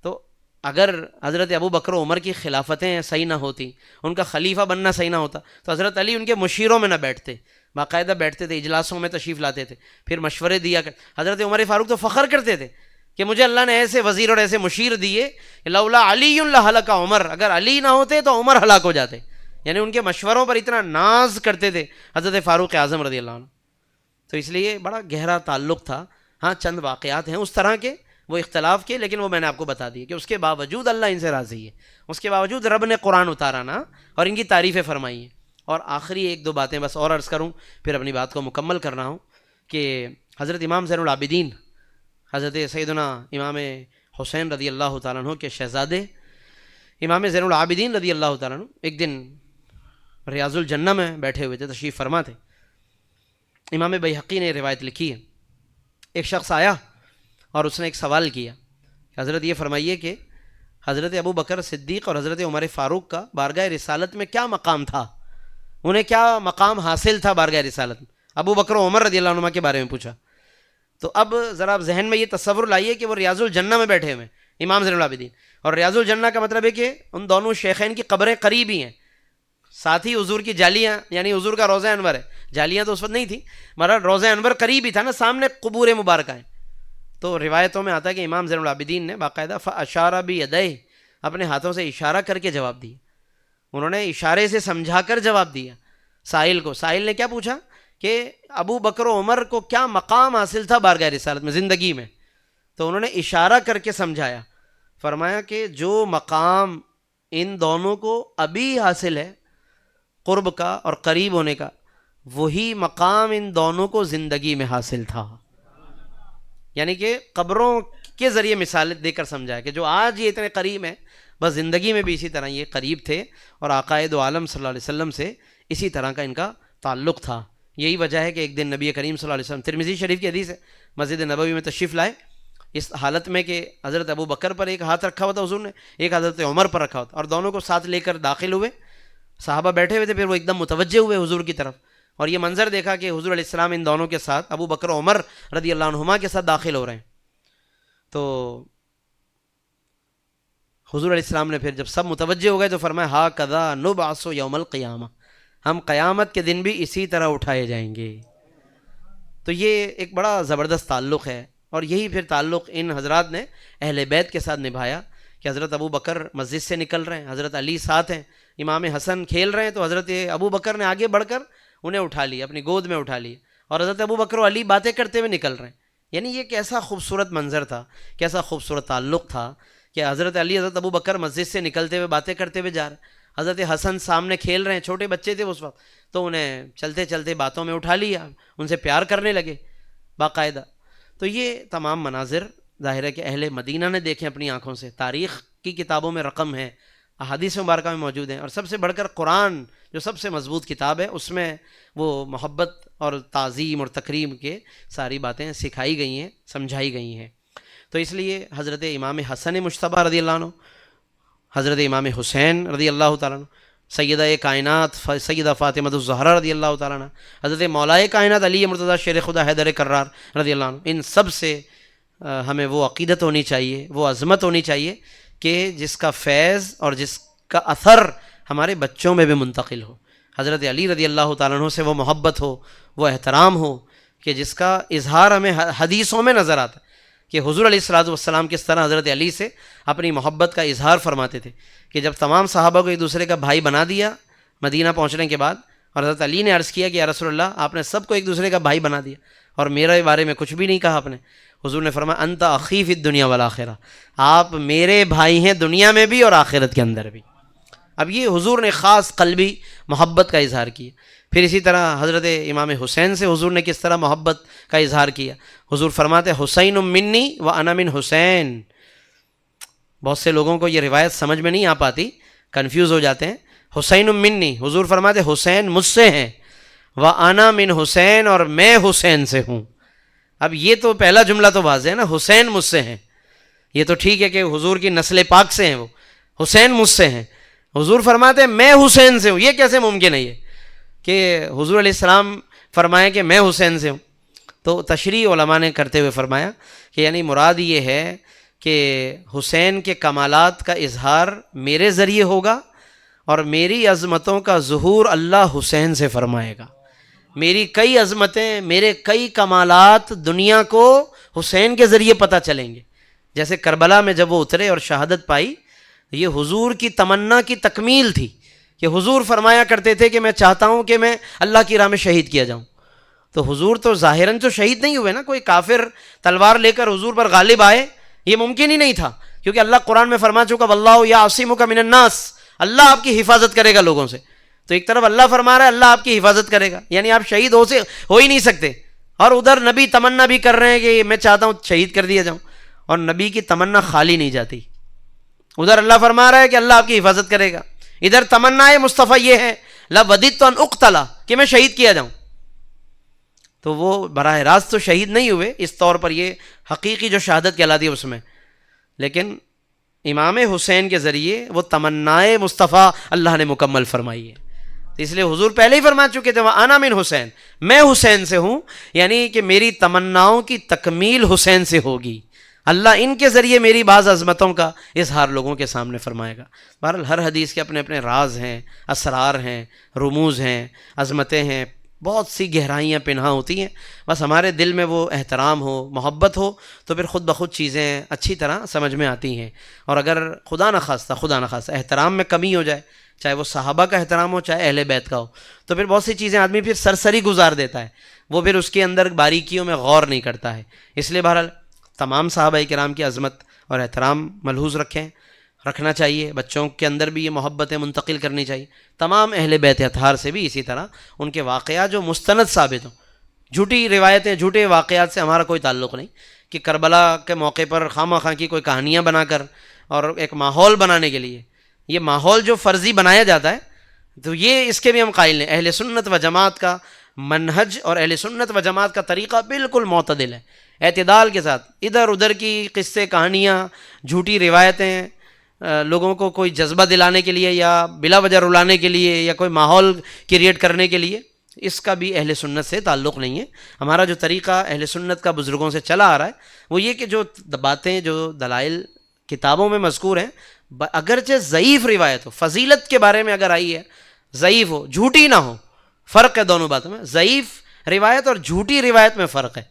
Speaker 3: تو اگر حضرت ابو بکر و عمر کی خلافتیں صحیح نہ ہوتی، ان کا خلیفہ بننا صحیح نہ ہوتا، تو حضرت علی ان کے مشیروں میں نہ بیٹھتے، باقاعدہ بیٹھتے تھے، اجلاسوں میں تشریف لاتے تھے، پھر مشورے دیا کرتے. حضرت عمر فاروق تو فخر کرتے تھے کہ مجھے اللہ نے ایسے وزیر اور ایسے مشیر دیے، لولا علی لہلک عمر، اگر علی نہ ہوتے تو عمر ہلاک ہو جاتے. یعنی ان کے مشوروں پر اتنا ناز کرتے تھے حضرت فاروق اعظم رضی اللہ عنہ. تو اس لیے بڑا گہرا تعلق تھا. ہاں چند واقعات ہیں اس طرح کے، وہ اختلاف کے، لیکن وہ میں نے آپ کو بتا دی کہ اس کے باوجود اللہ ان سے راضی ہے، اس کے باوجود رب نے قرآن اتارا نا اور ان کی تعریفیں فرمائی ہیں. اور آخری ایک دو باتیں بس اور عرض کروں، پھر اپنی بات کو مکمل کرنا ہوں کہ حضرت امام زین العابدین حضرت سیدنا امام حسین رضی اللہ تعالیٰ عنہ کے شہزادے امام زین العابدین رضی اللہ تعالیٰ عنہ ایک دن ریاض الجنہ میں بیٹھے ہوئے تھے، تشریف فرما تھے. امام بیہقی نے روایت لکھی ہے، ایک شخص آیا اور اس نے ایک سوال کیا کہ حضرت یہ فرمائیے کہ حضرت ابو بکر صدیق اور حضرت عمر فاروق کا بارگاہ رسالت میں کیا مقام تھا، انہیں کیا مقام حاصل تھا بارگاہ رسالت میں. ابو بکر و عمر رضی اللہ عنہ کے بارے میں پوچھا. تو اب ذرا آپ ذہن میں یہ تصور لائیے کہ وہ ریاض الجنہ میں بیٹھے ہوئے امام زین العابدین، اور ریاض الجنہ کا مطلب ہے کہ ان دونوں شیخین کی قبریں قریب ہی ہیں، ساتھ ہی حضور کی جالیاں، یعنی حضور کا روضہ انور ہے، جالیاں تو اس وقت نہیں تھی مگر روضہ انور قریب ہی تھا نا، سامنے قبور مبارکہ ہیں. تو روایتوں میں آتا ہے کہ امام زین العابدین نے باقاعدہ فاشار بیدیہ، اپنے ہاتھوں سے اشارہ کر کے جواب دیا. انہوں نے اشارے سے سمجھا کر جواب دیا سائل کو. سائل نے کیا پوچھا کہ ابو بکر و عمر کو کیا مقام حاصل تھا بارگاہ رسالت میں زندگی میں، تو انہوں نے اشارہ کر کے سمجھایا. فرمایا کہ جو مقام ان دونوں کو ابھی حاصل ہے قرب کا اور قریب ہونے کا، وہی مقام ان دونوں کو زندگی میں حاصل تھا. یعنی کہ قبروں کے ذریعے مثال دے کر سمجھایا کہ جو آج یہ اتنے قریب ہیں، بس زندگی میں بھی اسی طرح یہ قریب تھے اور آقائے دو عالم صلی اللہ علیہ وسلم سے اسی طرح کا ان کا تعلق تھا. یہی وجہ ہے کہ ایک دن نبی کریم صلی اللہ علیہ وسلم، ترمذی شریف کی حدیث ہے، مسجد نبوی میں تشریف لائے اس حالت میں کہ حضرت ابو بکر پر ایک ہاتھ رکھا ہوا تھا حضور نے، ایک حضرت عمر پر رکھا ہوا تھا، اور دونوں کو ساتھ لے کر داخل ہوئے. صحابہ بیٹھے ہوئے تھے، پھر وہ ایک دم متوجہ ہوئے حضور کی طرف اور یہ منظر دیکھا کہ حضور علیہ السلام ان دونوں کے ساتھ ابو بکر و عمر رضی اللہ عنہما کے ساتھ داخل ہو رہے ہیں. تو حضور علیہ السلام نے پھر جب سب متوجہ ہو گئے تو فرمایا ہا کذا نبعث یوم القیامہ، ہم قیامت کے دن بھی اسی طرح اٹھائے جائیں گے. تو یہ ایک بڑا زبردست تعلق ہے اور یہی پھر تعلق ان حضرات نے اہل بیت کے ساتھ نبھایا کہ حضرت ابو بکر مسجد سے نکل رہے ہیں، حضرت علی ساتھ ہیں، امام حسن کھیل رہے ہیں تو حضرت ابو بکر نے آگے بڑھ کر انہیں اٹھا لیا، اپنی گود میں اٹھا لیا، اور حضرت ابو بکر و علی باتیں کرتے ہوئے نکل رہے ہیں. یعنی یہ کیسا خوبصورت منظر تھا، کیسا خوبصورت تعلق تھا کہ حضرت علی حضرت ابو بکر مسجد سے نکلتے ہوئے باتیں کرتے ہوئے جا رہے ہیں، حضرت حسن سامنے کھیل رہے ہیں، چھوٹے بچے تھے اس وقت، تو انہیں چلتے چلتے باتوں میں اٹھا لیا، ان سے پیار کرنے لگے باقاعدہ. تو یہ تمام مناظر ظاہر ہے کہ اہل مدینہ نے دیکھے اپنی آنکھوں سے، تاریخ کی کتابوں میں رقم ہے، احادیث مبارکہ میں موجود ہیں، اور سب سے بڑھ کر قرآن جو سب سے مضبوط کتاب ہے اس میں وہ محبت اور تعظیم اور تکریم کے ساری باتیں سکھائی گئی ہیں، سمجھائی گئی ہیں۔ تو اس لیے حضرت امام حسن مجتبیٰ رضی اللہ عنہ، حضرت امام حسین رضی اللہ تعالیٰ عنہ، سیدہ کائنات سیدہ فاطمہ الزہرا رضی اللہ تعالیٰ عنہ، حضرت مولا کائنات علی مرتضیٰ شیر خدا حیدر کرار رضی اللہ عنہ، ان سب سے ہمیں وہ عقیدت ہونی چاہیے، وہ عظمت ہونی چاہیے کہ جس کا فیض اور جس کا اثر ہمارے بچوں میں بھی منتقل ہو۔ حضرت علی رضی اللہ تعالیٰ عنہ سے وہ محبت ہو، وہ احترام ہو کہ جس کا اظہار ہمیں حدیثوں میں نظر آتا ہے کہ حضور علیہ الصلوۃ والسلام کس طرح حضرت علی سے اپنی محبت کا اظہار فرماتے تھے کہ جب تمام صحابہ کو ایک دوسرے کا بھائی بنا دیا مدینہ پہنچنے کے بعد، اور حضرت علی نے عرض کیا کہ یا رسول اللہ آپ نے سب کو ایک دوسرے کا بھائی بنا دیا اور میرے بارے میں کچھ بھی نہیں کہا آپ نے۔ حضور نے فرمایا انت اخی فی الدنیا والآخرہ، آپ میرے بھائی ہیں دنیا میں بھی اور آخرت کے اندر بھی۔ اب یہ حضور نے خاص قلبی محبت کا اظہار کیا۔ پھر اسی طرح حضرت امام حسین سے حضور نے کس طرح محبت کا اظہار کیا۔ حضور فرماتے حسین منی و انا من حسین۔ بہت سے لوگوں کو یہ روایت سمجھ میں نہیں آ پاتی، کنفیوز ہو جاتے ہیں۔ حسین منی، حضور فرماتے حسین مجھ سے ہیں، و انا من حسین، اور میں حسین سے ہوں۔ اب یہ تو پہلا جملہ تو واضح ہے نا، حسین مجھ سے ہیں، یہ تو ٹھیک ہے کہ حضور کی نسل پاک سے ہیں، وہ حسین مجھ سے ہیں۔ حضور فرماتے ہیں میں حسین سے ہوں، یہ کیسے ممکن ہے یہ کہ حضور علیہ السلام فرمائیں کہ میں حسین سے ہوں؟ تو تشریح علماء نے کرتے ہوئے فرمایا کہ یعنی مراد یہ ہے کہ حسین کے کمالات کا اظہار میرے ذریعے ہوگا اور میری عظمتوں کا ظہور اللہ حسین سے فرمائے گا۔ میری کئی عظمتیں، میرے کئی کمالات دنیا کو حسین کے ذریعے پتہ چلیں گے۔ جیسے کربلا میں جب وہ اترے اور شہادت پائی، یہ حضور کی تمنا کی تکمیل تھی کہ حضور فرمایا کرتے تھے کہ میں چاہتا ہوں کہ میں اللہ کی راہ میں شہید کیا جاؤں۔ تو حضور تو ظاہراً تو شہید نہیں ہوئے نا، کوئی کافر تلوار لے کر حضور پر غالب آئے، یہ ممکن ہی نہیں تھا، کیونکہ اللہ قرآن میں فرما چکا واللہ یعصمک من الناس، اللہ آپ کی حفاظت کرے گا لوگوں سے۔ تو ایک طرف اللہ فرما رہا ہے اللہ آپ کی حفاظت کرے گا، یعنی آپ شہید ہو ہی نہیں سکتے، اور ادھر نبی تمنا بھی کر رہے ہیں کہ میں چاہتا ہوں شہید کر دیا جاؤں، اور نبی کی تمنا خالی نہیں جاتی۔ ادھر اللہ فرما رہا ہے کہ اللہ آپ کی حفاظت کرے گا، ادھر تمنا مصطفیٰ یہ ہے لوددت ان اقتلا، کہ میں شہید کیا جاؤں۔ تو وہ براہ راست تو شہید نہیں ہوئے اس طور پر، یہ حقیقی جو شہادت کہلاتی ہے اس میں، لیکن امام حسین کے ذریعے وہ تمنائے مصطفیٰ اللہ نے مکمل فرمائی ہے۔ اس لیے حضور پہلے ہی فرما چکے تھے وَأَنَا مِنْ حسین، میں حسین سے ہوں، یعنی کہ میری تمناؤں کی تکمیل حسین سے ہوگی، اللہ ان کے ذریعے میری بعض عظمتوں کا اظہار لوگوں کے سامنے فرمائے گا۔ بہرحال ہر حدیث کے اپنے اپنے راز ہیں، اسرار ہیں، رموز ہیں، عظمتیں ہیں، بہت سی گہرائیاں پنہاں ہوتی ہیں۔ بس ہمارے دل میں وہ احترام ہو، محبت ہو، تو پھر خود بخود چیزیں اچھی طرح سمجھ میں آتی ہیں۔ اور اگر خدا نخواستہ احترام میں کمی ہو جائے، چاہے وہ صحابہ کا احترام ہو چاہے اہل بیت کا ہو، تو پھر بہت سی چیزیں آدمی پھر سرسری گزار دیتا ہے، وہ پھر اس کے اندر باریکیوں میں غور نہیں کرتا ہے۔ اس لیے بہرحال تمام صحابہ کرام کی عظمت اور احترام ملحوظ رکھنا چاہیے، بچوں کے اندر بھی یہ محبتیں منتقل کرنی چاہیے، تمام اہل بیت اطہار سے بھی اسی طرح ان کے واقعات جو مستند ثابت ہوں، جھوٹی روایتیں، جھوٹے واقعات سے ہمارا کوئی تعلق نہیں کہ کربلا کے موقع پر خواہ کی کوئی کہانیاں بنا کر اور ایک ماحول بنانے کے لیے، یہ ماحول جو فرضی بنایا جاتا ہے تو یہ اس کے بھی ہم قائل ہیں۔ اہل سنت و جماعت کا منہج اور اہل سنت و جماعت کا طریقہ بالکل معتدل ہے، اعتدال کے ساتھ۔ ادھر ادھر کی قصے، کہانیاں، جھوٹی روایتیں لوگوں کو کوئی جذبہ دلانے کے لیے یا بلا وجہ رلانے کے لیے یا کوئی ماحول کریٹ کرنے کے لیے، اس کا بھی اہل سنت سے تعلق نہیں ہے۔ ہمارا جو طریقہ اہل سنت کا بزرگوں سے چلا آ رہا ہے وہ یہ کہ جو باتیں، جو دلائل کتابوں میں مذکور ہیں، اگرچہ ضعیف روایت ہو، فضیلت کے بارے میں اگر آئی ہے، ضعیف ہو، جھوٹی نہ ہو، فرق ہے دونوں باتوں میں۔ ضعیف روایت اور جھوٹی روایت میں فرق ہے۔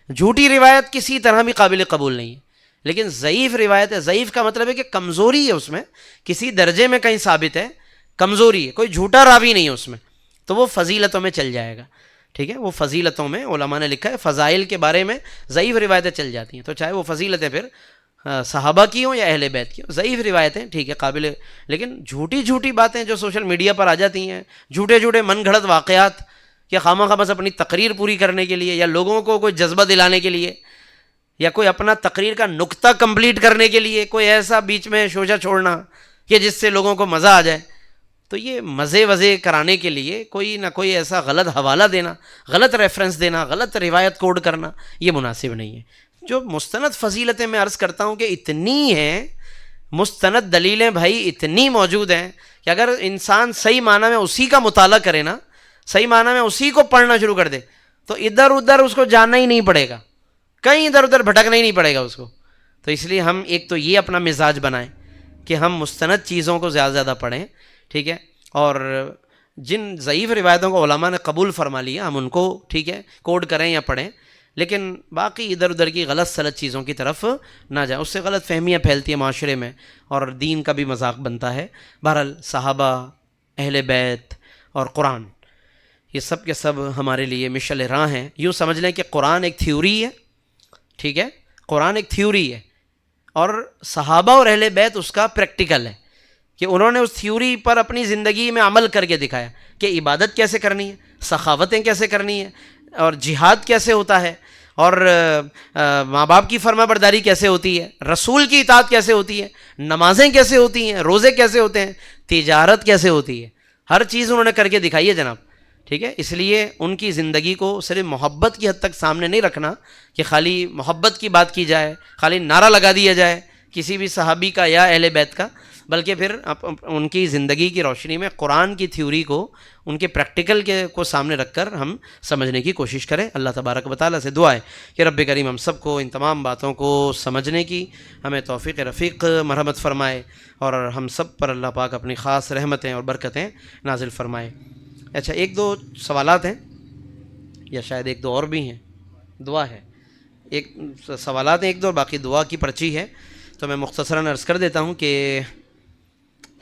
Speaker 3: جھوٹی روایت کسی طرح بھی قابل قبول نہیں ہے، لیکن ضعیف روایت ہے، ضعیف کا مطلب ہے کہ کمزوری ہے اس میں، کسی درجے میں کہیں ثابت ہے، کمزوری ہے، کوئی جھوٹا راوی نہیں ہے اس میں، تو وہ فضیلتوں میں چل جائے گا۔ ٹھیک ہے، وہ فضیلتوں میں علماء نے لکھا ہے فضائل کے بارے میں ضعیف روایتیں چل جاتی ہیں، تو چاہے وہ فضیلتیں پھر صحابہ کی ہوں یا اہل بیت کی ہوں، ضعیف روایتیں ٹھیک ہے قابل، لیکن جھوٹی باتیں جو سوشل میڈیا پر آ جاتی ہیں، جھوٹے من گھڑت واقعات کہ خواہ بس اپنی تقریر پوری کرنے کے لیے یا لوگوں کو کوئی جذبہ دلانے کے لیے یا کوئی اپنا تقریر کا نقطہ کمپلیٹ کرنے کے لیے کوئی ایسا بیچ میں شوشہ چھوڑنا کہ جس سے لوگوں کو مزہ آ جائے. تو یہ مزے وزے کرانے کے لیے کوئی نہ کوئی ایسا غلط حوالہ دینا، غلط ریفرنس دینا، غلط روایت کوڈ کرنا، یہ مناسب نہیں ہے. جو مستند فضیلتیں میں عرض کرتا ہوں کہ اتنی ہیں، مستند دلیلیں بھائی اتنی موجود ہیں کہ اگر انسان صحیح معنی میں اسی کا مطالعہ کرے نا، صحیح معنی میں اسی کو پڑھنا شروع کر دے، تو ادھر ادھر اس کو جاننا ہی نہیں پڑے گا، کہیں ادھر ادھر بھٹکنا ہی نہیں پڑے گا اس کو. تو اس لیے ہم ایک تو یہ اپنا مزاج بنائیں کہ ہم مستند چیزوں کو زیادہ زیادہ پڑھیں، ٹھیک ہے. اور جن ضعیف روایتوں کو علماء نے قبول فرما لیا ہم ان کو ٹھیک ہے کوڈ کریں یا پڑھیں، لیکن باقی ادھر ادھر کی غلط سلط چیزوں کی طرف نہ جائیں، اس سے غلط فہمیاں پھیلتی ہیں معاشرے میں اور دین کا بھی مذاق بنتا ہے. بہرحال صحابہ، اہل بیت اور قرآن، یہ سب کے سب ہمارے لیے مشعل راہ ہیں. یوں سمجھ لیں کہ قرآن ایک تھیوری ہے، ٹھیک ہے، قرآن ایک تھیوری ہے اور صحابہ اور اہل بیت اس کا پریکٹیکل ہے کہ انہوں نے اس تھیوری پر اپنی زندگی میں عمل کر کے دکھایا کہ عبادت کیسے کرنی ہے، سخاوتیں کیسے کرنی ہے، اور جہاد کیسے ہوتا ہے، اور ماں باپ کی فرما برداری کیسے ہوتی ہے، رسول کی اطاعت کیسے ہوتی ہے، نمازیں کیسے ہوتی ہیں، روزے کیسے ہوتے ہیں، تجارت کیسے ہوتی ہے. ہر چیز انہوں نے کر کے دکھائی ہے جناب، ٹھیک ہے. اس لیے ان کی زندگی کو صرف محبت کی حد تک سامنے نہیں رکھنا کہ خالی محبت کی بات کی جائے، خالی نعرہ لگا دیا جائے کسی بھی صحابی کا یا اہل بیت کا، بلکہ پھر ان کی زندگی کی روشنی میں قرآن کی تھیوری کو، ان کے پریکٹیکل کو سامنے رکھ کر ہم سمجھنے کی کوشش کریں. اللہ تبارک و تعالیٰ سے دعا ہے کہ رب کریم ہم سب کو ان تمام باتوں کو سمجھنے کی ہمیں توفیق رفیق مرحمت فرمائے اور ہم سب پر اللہ پاک اپنی خاص رحمتیں اور برکتیں نازل فرمائے. اچھا، ایک دو سوالات ہیں یا شاید ایک دو اور بھی ہیں، دعا ہے. ایک سوالات ہیں ایک دو، باقی دعا کی پرچی ہے. تو میں مختصراً عرض کر دیتا ہوں کہ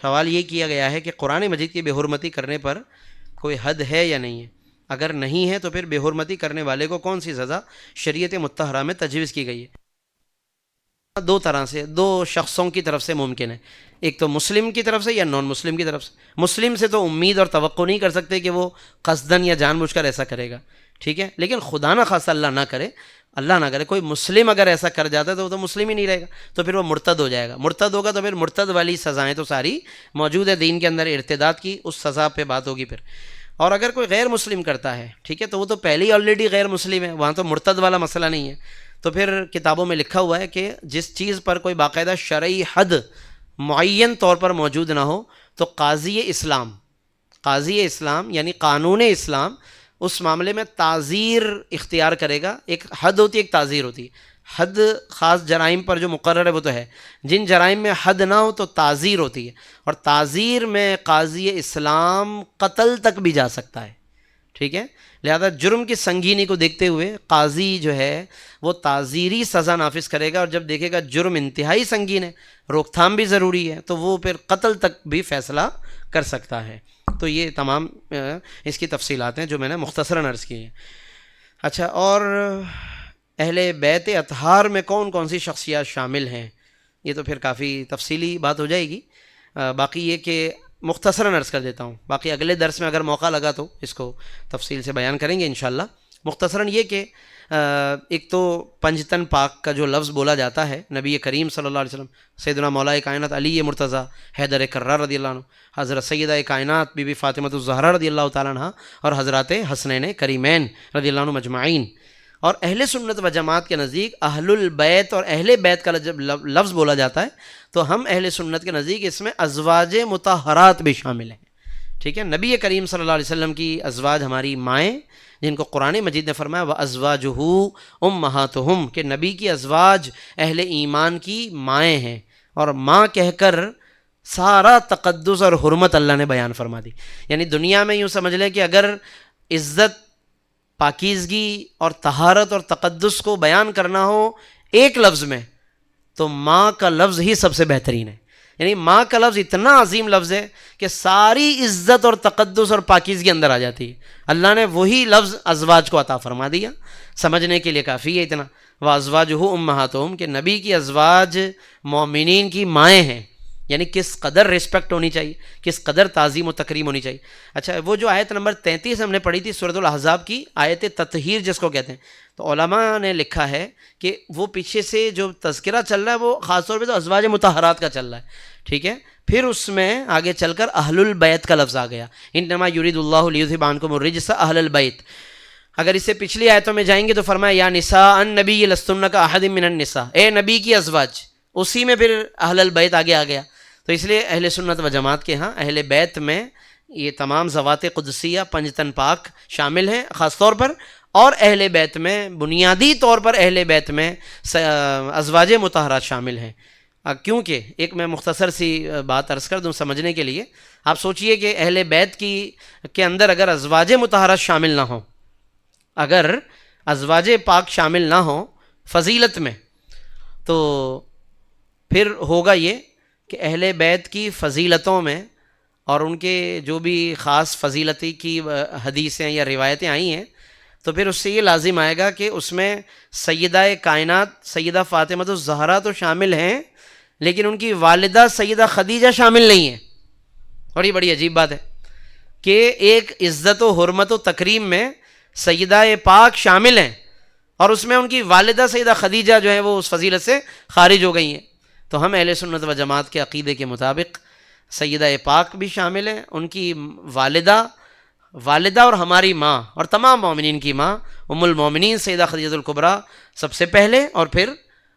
Speaker 3: سوال یہ کیا گیا ہے کہ قرآن مجید کی بے حرمتی کرنے پر کوئی حد ہے یا نہیں ہے، اگر نہیں ہے تو پھر بے حرمتی کرنے والے کو کون سی سزا شریعت مطہرہ میں تجویز کی گئی ہے. دو طرح سے، دو شخصوں کی طرف سے ممکن ہے، ایک تو مسلم کی طرف سے یا نان مسلم کی طرف سے. مسلم سے تو امید اور توقع نہیں کر سکتے کہ وہ قصدن یا جان بوجھ کر ایسا کرے گا، ٹھیک ہے، لیکن خدا نہ خاصہ اللہ نہ کرے کوئی مسلم اگر ایسا کر جاتا ہے تو وہ تو مسلم ہی نہیں رہے گا، تو پھر وہ مرتد ہو جائے گا. مرتد ہوگا تو پھر مرتد والی سزائیں تو ساری موجود ہے دین کے اندر، ارتداد کی اس سزا پہ بات ہوگی پھر. اور اگر کوئی غیر مسلم کرتا ہے، ٹھیک ہے، تو وہ تو پہلے ہی آلریڈی غیر مسلم ہے، وہاں تو مرتد والا مسئلہ نہیں ہے. تو پھر کتابوں میں لکھا ہوا ہے کہ جس چیز پر کوئی باقاعدہ شرعی حد معین طور پر موجود نہ ہو تو قاضی اسلام یعنی قانون اسلام اس معاملے میں تعزیر اختیار کرے گا. ایک حد ہوتی ہے، ایک تعزیر ہوتی ہے. حد خاص جرائم پر جو مقرر ہے وہ تو ہے، جن جرائم میں حد نہ ہو تو تعزیر ہوتی ہے، اور تعزیر میں قاضی اسلام قتل تک بھی جا سکتا ہے، ٹھیک ہے. لہذا جرم کی سنگینی کو دیکھتے ہوئے قاضی جو ہے وہ تعزیری سزا نافذ کرے گا، اور جب دیکھے گا جرم انتہائی سنگین ہے، روک تھام بھی ضروری ہے، تو وہ پھر قتل تک بھی فیصلہ کر سکتا ہے. تو یہ تمام اس کی تفصیلات ہیں جو میں نے مختصراً عرض کی ہیں. اچھا، اور اہل بیت اطہار میں کون کون سی شخصیات شامل ہیں، یہ تو پھر کافی تفصیلی بات ہو جائے گی. باقی یہ کہ مختصراً عرض کر دیتا ہوں، باقی اگلے درس میں اگر موقع لگا تو اس کو تفصیل سے بیان کریں گے انشاءاللہ. مختصراً یہ کہ ایک تو پنجتن پاک کا جو لفظ بولا جاتا ہے، نبی کریم صلی اللہ علیہ وسلم، سیدنا مولا کائنات علی مرتضیٰ حیدر کرار رضی اللہ عنہ، حضرت سیدہ کائنات بی بی فاطمۃ الزہرا رضی اللہ تعالیٰ عنہ، اور حضرات حسنین کریمین رضی اللہ عنہ مجمعین. اور اہل سنت و جماعت کے نزدیک اہل البیت اور اہل بیت کا جب لفظ بولا جاتا ہے تو ہم اہل سنت کے نزدیک اس میں ازواج مطہرات بھی شامل ہیں، ٹھیک ہے. نبی کریم صلی اللہ علیہ وسلم کی ازواج ہماری مائیں، جن کو قرآن مجید نے فرمایا وَأَزْوَاجُهُ أُمَّهَاتُهُمْ، کہ نبی کی ازواج اہل ایمان کی مائیں ہیں، اور ماں کہہ کر سارا تقدس اور حرمت اللہ نے بیان فرما دی. یعنی دنیا میں یوں سمجھ لیں کہ اگر عزت، پاکیزگی اور طہارت اور تقدس کو بیان کرنا ہو ایک لفظ میں تو ماں کا لفظ ہی سب سے بہترین ہے. یعنی ماں کا لفظ اتنا عظیم لفظ ہے کہ ساری عزت اور تقدس اور پاکیزگی اندر آ جاتی ہے. اللہ نے وہی لفظ ازواج کو عطا فرما دیا، سمجھنے کے لیے کافی ہے اتنا. وَأَزْوَاجُهُ أُمَّهَاتُهُمْ، کہ نبی کی ازواج مومنین کی مائیں ہیں. یعنی کس قدر رسپیکٹ ہونی چاہیے، کس قدر تعظیم و تکریم ہونی چاہیے. اچھا، وہ جو آیت نمبر 33 ہم نے پڑھی تھی سورۃ الاحزاب کی، آیت تطہیر جس کو کہتے ہیں، تو علماء نے لکھا ہے کہ وہ پیچھے سے جو تذکرہ چل رہا ہے وہ خاص طور پہ تو ازواج مطہرات کا چل رہا ہے، ٹھیک ہے. پھر اس میں آگے چل کر اہل البیت کا لفظ آ گیا، انما یرید اللہ لیذھب عنکم الرجس اہل البیت۔ اگر اس سے پچھلی آیتوں میں جائیں گے تو فرمایا یا نساء النبی لستن کاحد من النساء، اے نبی کی ازواج، اسی میں پھر اہل البیت آگے آ گیا۔ تو اس لیے اہل سنت و جماعت کے ہاں اہل بیت میں یہ تمام ذوات قدسیہ پنجتن پاک شامل ہیں خاص طور پر، اور اہل بیت میں بنیادی طور پر اہل بیت میں ازواج مطہرات شامل ہیں۔ کیونکہ ایک میں مختصر سی بات عرض کر دوں سمجھنے کے لیے، آپ سوچئے کہ اہل بیت کے اندر اگر ازواج مطہرات شامل نہ ہوں، اگر ازواج پاک شامل نہ ہوں فضیلت میں، تو پھر ہوگا یہ کہ اہل بیت کی فضیلتوں میں اور ان کے جو بھی خاص فضیلتی کی حدیثیں یا روایتیں آئی ہیں، تو پھر اس سے یہ لازم آئے گا کہ اس میں سیدہ کائنات سیدہ فاطمہ الزہرا تو شامل ہیں، لیکن ان کی والدہ سیدہ خدیجہ شامل نہیں ہیں۔ اور یہ بڑی عجیب بات ہے کہ ایک عزت و حرمت و تکریم میں سیدہ پاک شامل ہیں، اور اس میں ان کی والدہ سیدہ خدیجہ جو ہیں وہ اس فضیلت سے خارج ہو گئی ہیں۔ تو ہم اہل سنت و جماعت کے عقیدے کے مطابق سیدہ پاک بھی شامل ہیں، ان کی والدہ اور ہماری ماں اور تمام مومنین کی ماں ام المومنین سیدہ خدیجہ الکبریٰ سب سے پہلے، اور پھر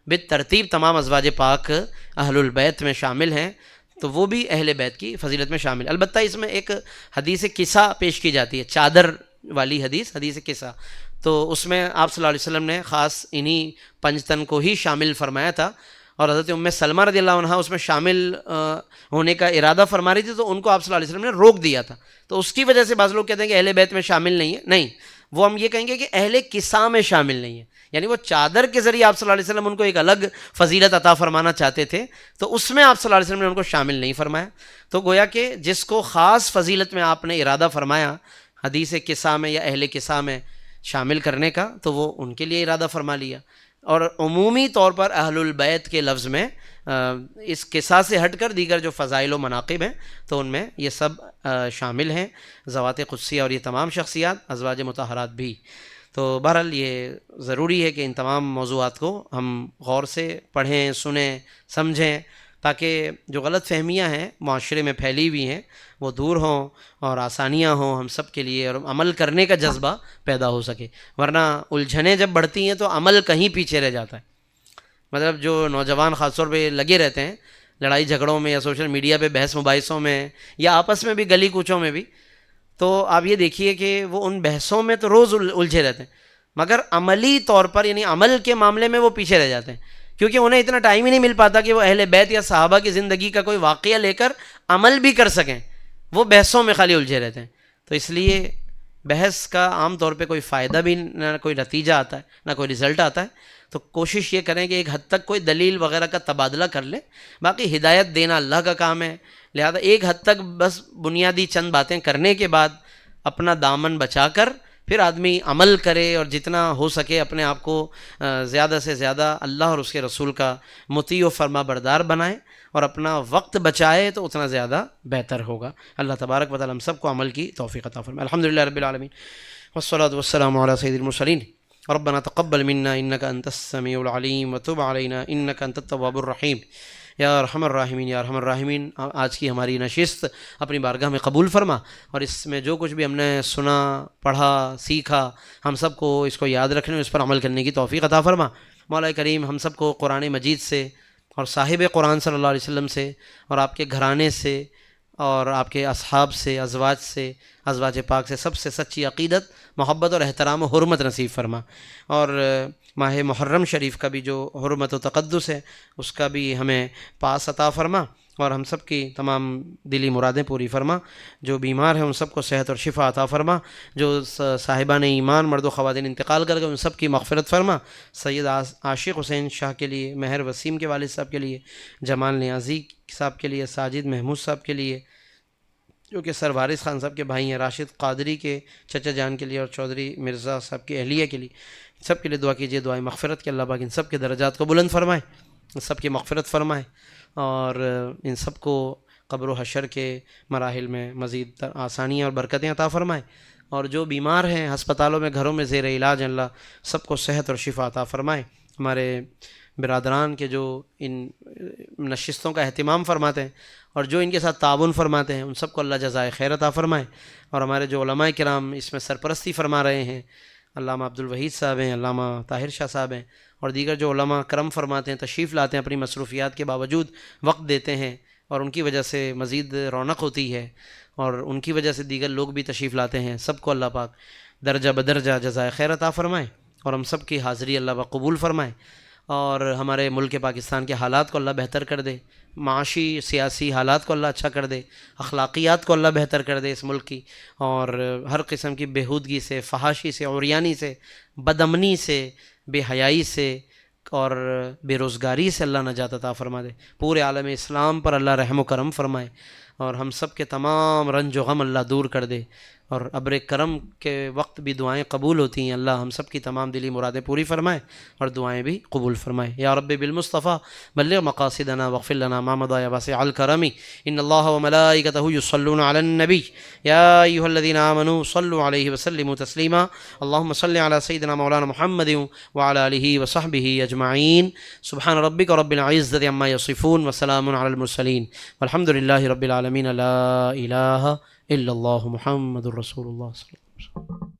Speaker 3: بالترتیب تمام ازواج پاک اہل البیت میں شامل ہیں، تو وہ بھی اہل بیت کی فضیلت میں شامل۔ البتہ اس میں ایک حدیث قصہ پیش کی جاتی ہے، چادر والی حدیث قصہ، تو اس میں آپ صلی اللہ علیہ وسلم نے خاص انہی پنجتن کو ہی شامل فرمایا تھا، اور حضرت ام سلمہ رضی اللہ عنہ اس میں شامل ہونے کا ارادہ فرما رہی تھی، تو ان کو آپ صلی اللہ علیہ وسلم نے روک دیا تھا۔ تو اس کی وجہ سے بعض لوگ کہتے ہیں کہ اہل بیت میں شامل نہیں ہے، نہیں، وہ ہم یہ کہیں گے کہ اہل قصہ میں شامل نہیں ہے، یعنی وہ چادر کے ذریعے آپ صلی اللہ علیہ وسلم ان کو ایک الگ فضیلت عطا فرمانا چاہتے تھے، تو اس میں آپ صلی اللہ علیہ وسلم نے ان کو شامل نہیں فرمایا۔ تو گویا کہ جس کو خاص فضیلت میں آپ نے ارادہ فرمایا حدیث قصہ میں یا اہل قصہ میں شامل کرنے کا، تو وہ ان کے لیے ارادہ فرما لیا، اور عمومی طور پر اہل البیت کے لفظ میں اس قصہ سے ہٹ کر دیگر جو فضائل و مناقب ہیں تو ان میں یہ سب شامل ہیں، ذوات قدسیہ اور یہ تمام شخصیات، ازواج مطہرات بھی۔ تو بہرحال یہ ضروری ہے کہ ان تمام موضوعات کو ہم غور سے پڑھیں، سنیں، سمجھیں، تاکہ جو غلط فہمیاں ہیں معاشرے میں پھیلی ہوئی ہیں وہ دور ہوں اور آسانیاں ہوں ہم سب کے لیے، اور عمل کرنے کا جذبہ پیدا ہو سکے، ورنہ الجھنیں جب بڑھتی ہیں تو عمل کہیں پیچھے رہ جاتا ہے۔ مطلب جو نوجوان خاص طور پہ لگے رہتے ہیں لڑائی جھگڑوں میں یا سوشل میڈیا پہ بحث مباحثوں میں یا آپس میں بھی گلی کوچوں میں بھی، تو آپ یہ دیکھیے کہ وہ ان بحثوں میں تو روز الجھے رہتے ہیں، مگر عملی طور پر یعنی عمل کے معاملے میں وہ پیچھے رہ جاتے ہیں، کیونکہ انہیں اتنا ٹائم ہی نہیں مل پاتا کہ وہ اہل بیت یا صحابہ کی زندگی کا کوئی واقعہ لے کر عمل بھی کر سکیں، وہ بحثوں میں خالی الجھے رہتے ہیں۔ تو اس لیے بحث کا عام طور پہ کوئی فائدہ بھی نہ کوئی نتیجہ آتا ہے نہ کوئی رزلٹ آتا ہے، تو کوشش یہ کریں کہ ایک حد تک کوئی دلیل وغیرہ کا تبادلہ کر لیں، باقی ہدایت دینا اللہ کا کام ہے، لہذا ایک حد تک بس بنیادی چند باتیں کرنے کے بعد اپنا دامن بچا کر پھر آدمی عمل کرے، اور جتنا ہو سکے اپنے آپ کو زیادہ سے زیادہ اللہ اور اس کے رسول کا مطیع و فرما بردار بنائے اور اپنا وقت بچائے، تو اتنا زیادہ بہتر ہوگا۔ اللہ تبارک و تعالی ہم سب کو عمل کی توفیق عطا فرمائے۔ الحمدللہ رب العالمین والصلاة والسلام علی سید المرسلین۔ ربنا تقبل منا انک انت السمیع العلیم وتب علینا انک انت التواب الرحیم۔ یا ارحم الراحمین یا ارحم الراحمین، آج کی ہماری نشست اپنی بارگاہ میں قبول فرما، اور اس میں جو کچھ بھی ہم نے سنا، پڑھا، سیکھا، ہم سب کو اس کو یاد رکھنے اور اس پر عمل کرنے کی توفیق عطا فرما۔ مولا کریم ہم سب کو قرآن مجید سے اور صاحب قرآن صلی اللہ علیہ وسلم سے اور آپ کے گھرانے سے اور آپ کے اصحاب سے، ازواج پاک سے سب سے سچی عقیدت، محبت اور احترام و حرمت نصیب فرما، اور ماہ محرم شریف کا بھی جو حرمت و تقدس ہے اس کا بھی ہمیں پاس عطا فرما، اور ہم سب کی تمام دلی مرادیں پوری فرما، جو بیمار ہیں ان سب کو صحت اور شفا عطا فرما، جو صاحبان ایمان مرد و خواتین انتقال کر گئے ان سب کی مغفرت فرما، سید عاشق حسین شاہ کے لیے، مہر وسیم کے والد صاحب کے لیے، جمال نیازی صاحب کے لیے، ساجد محمود صاحب کے لیے جو کہ سر وارث خان صاحب کے بھائی ہیں، راشد قادری کے چچا جان کے لیے، اور چودھری مرزا صاحب کی اہلیہ کے لیے، سب کے لیے دعا کیجیے، دعائیں مغفرت کے اللہ پاک ان سب کے درجات کو بلند فرمائے، ان سب کی مغفرت فرمائے، اور ان سب کو قبر و حشر کے مراحل میں مزید آسانیاں اور برکتیں عطا فرمائے، اور جو بیمار ہیں ہسپتالوں میں، گھروں میں زیر علاج، اللہ سب کو صحت اور شفا عطا فرمائے۔ ہمارے برادران کے جو ان نشستوں کا اہتمام فرماتے ہیں اور جو ان کے ساتھ تعاون فرماتے ہیں، ان سب کو اللہ جزائے خیر عطا فرمائے۔ اور ہمارے جو علماء کرام اس میں سرپرستی فرما رہے ہیں، علامہ عبدالوحید صاحب ہیں، علامہ طاہر شاہ صاحب ہیں، اور دیگر جو علماء کرم فرماتے ہیں، تشریف لاتے ہیں، اپنی مصروفیات کے باوجود وقت دیتے ہیں، اور ان کی وجہ سے مزید رونق ہوتی ہے، اور ان کی وجہ سے دیگر لوگ بھی تشریف لاتے ہیں۔ سب کو اللہ پاک درجہ بدرجہ جزائے خیر عطا فرمائے، اور ہم سب کی حاضری اللہ پاک قبول فرمائے، اور ہمارے ملک پاکستان کے حالات کو اللہ بہتر کر دے، معاشی سیاسی حالات کو اللہ اچھا کر دے، اخلاقیات کو اللہ بہتر کر دے اس ملک کی، اور ہر قسم کی بےہودگی سے، فحاشی سے، عریانی سے، بد امنی سے، بے حیائی سے اور بے روزگاری سے اللہ نجات عطا فرما دے۔ پورے عالم اسلام پر اللہ رحم و کرم فرمائے، اور ہم سب کے تمام رنج و غم اللہ دور کر دے، اور ابر کرم کے وقت بھی دعائیں قبول ہوتی ہیں، اللہ ہم سب کی تمام دلی مرادیں پوری فرمائے اور دعائیں بھی قبول فرمائے۔ یا رب بالمصطفیٰ بلغ مقاصدنا واغفر لنا ما مضى یا واسع الکرم ان اللہ وملائکتہ یصلون علی النبی یا ایھا الذین آمنوا صلوا علیہ وسلموا تسلیما اللہم صل علی سیدنا مولانا محمد وعلی آلہ وصحبہ اجمعین سبحان ربک رب العزۃ عما یصفون وسلام علی المرسلین والحمد للہ رب العالمین لا الہ الا اللہ محمد الرسول اللہ صلی اللہ علیہ وسلم۔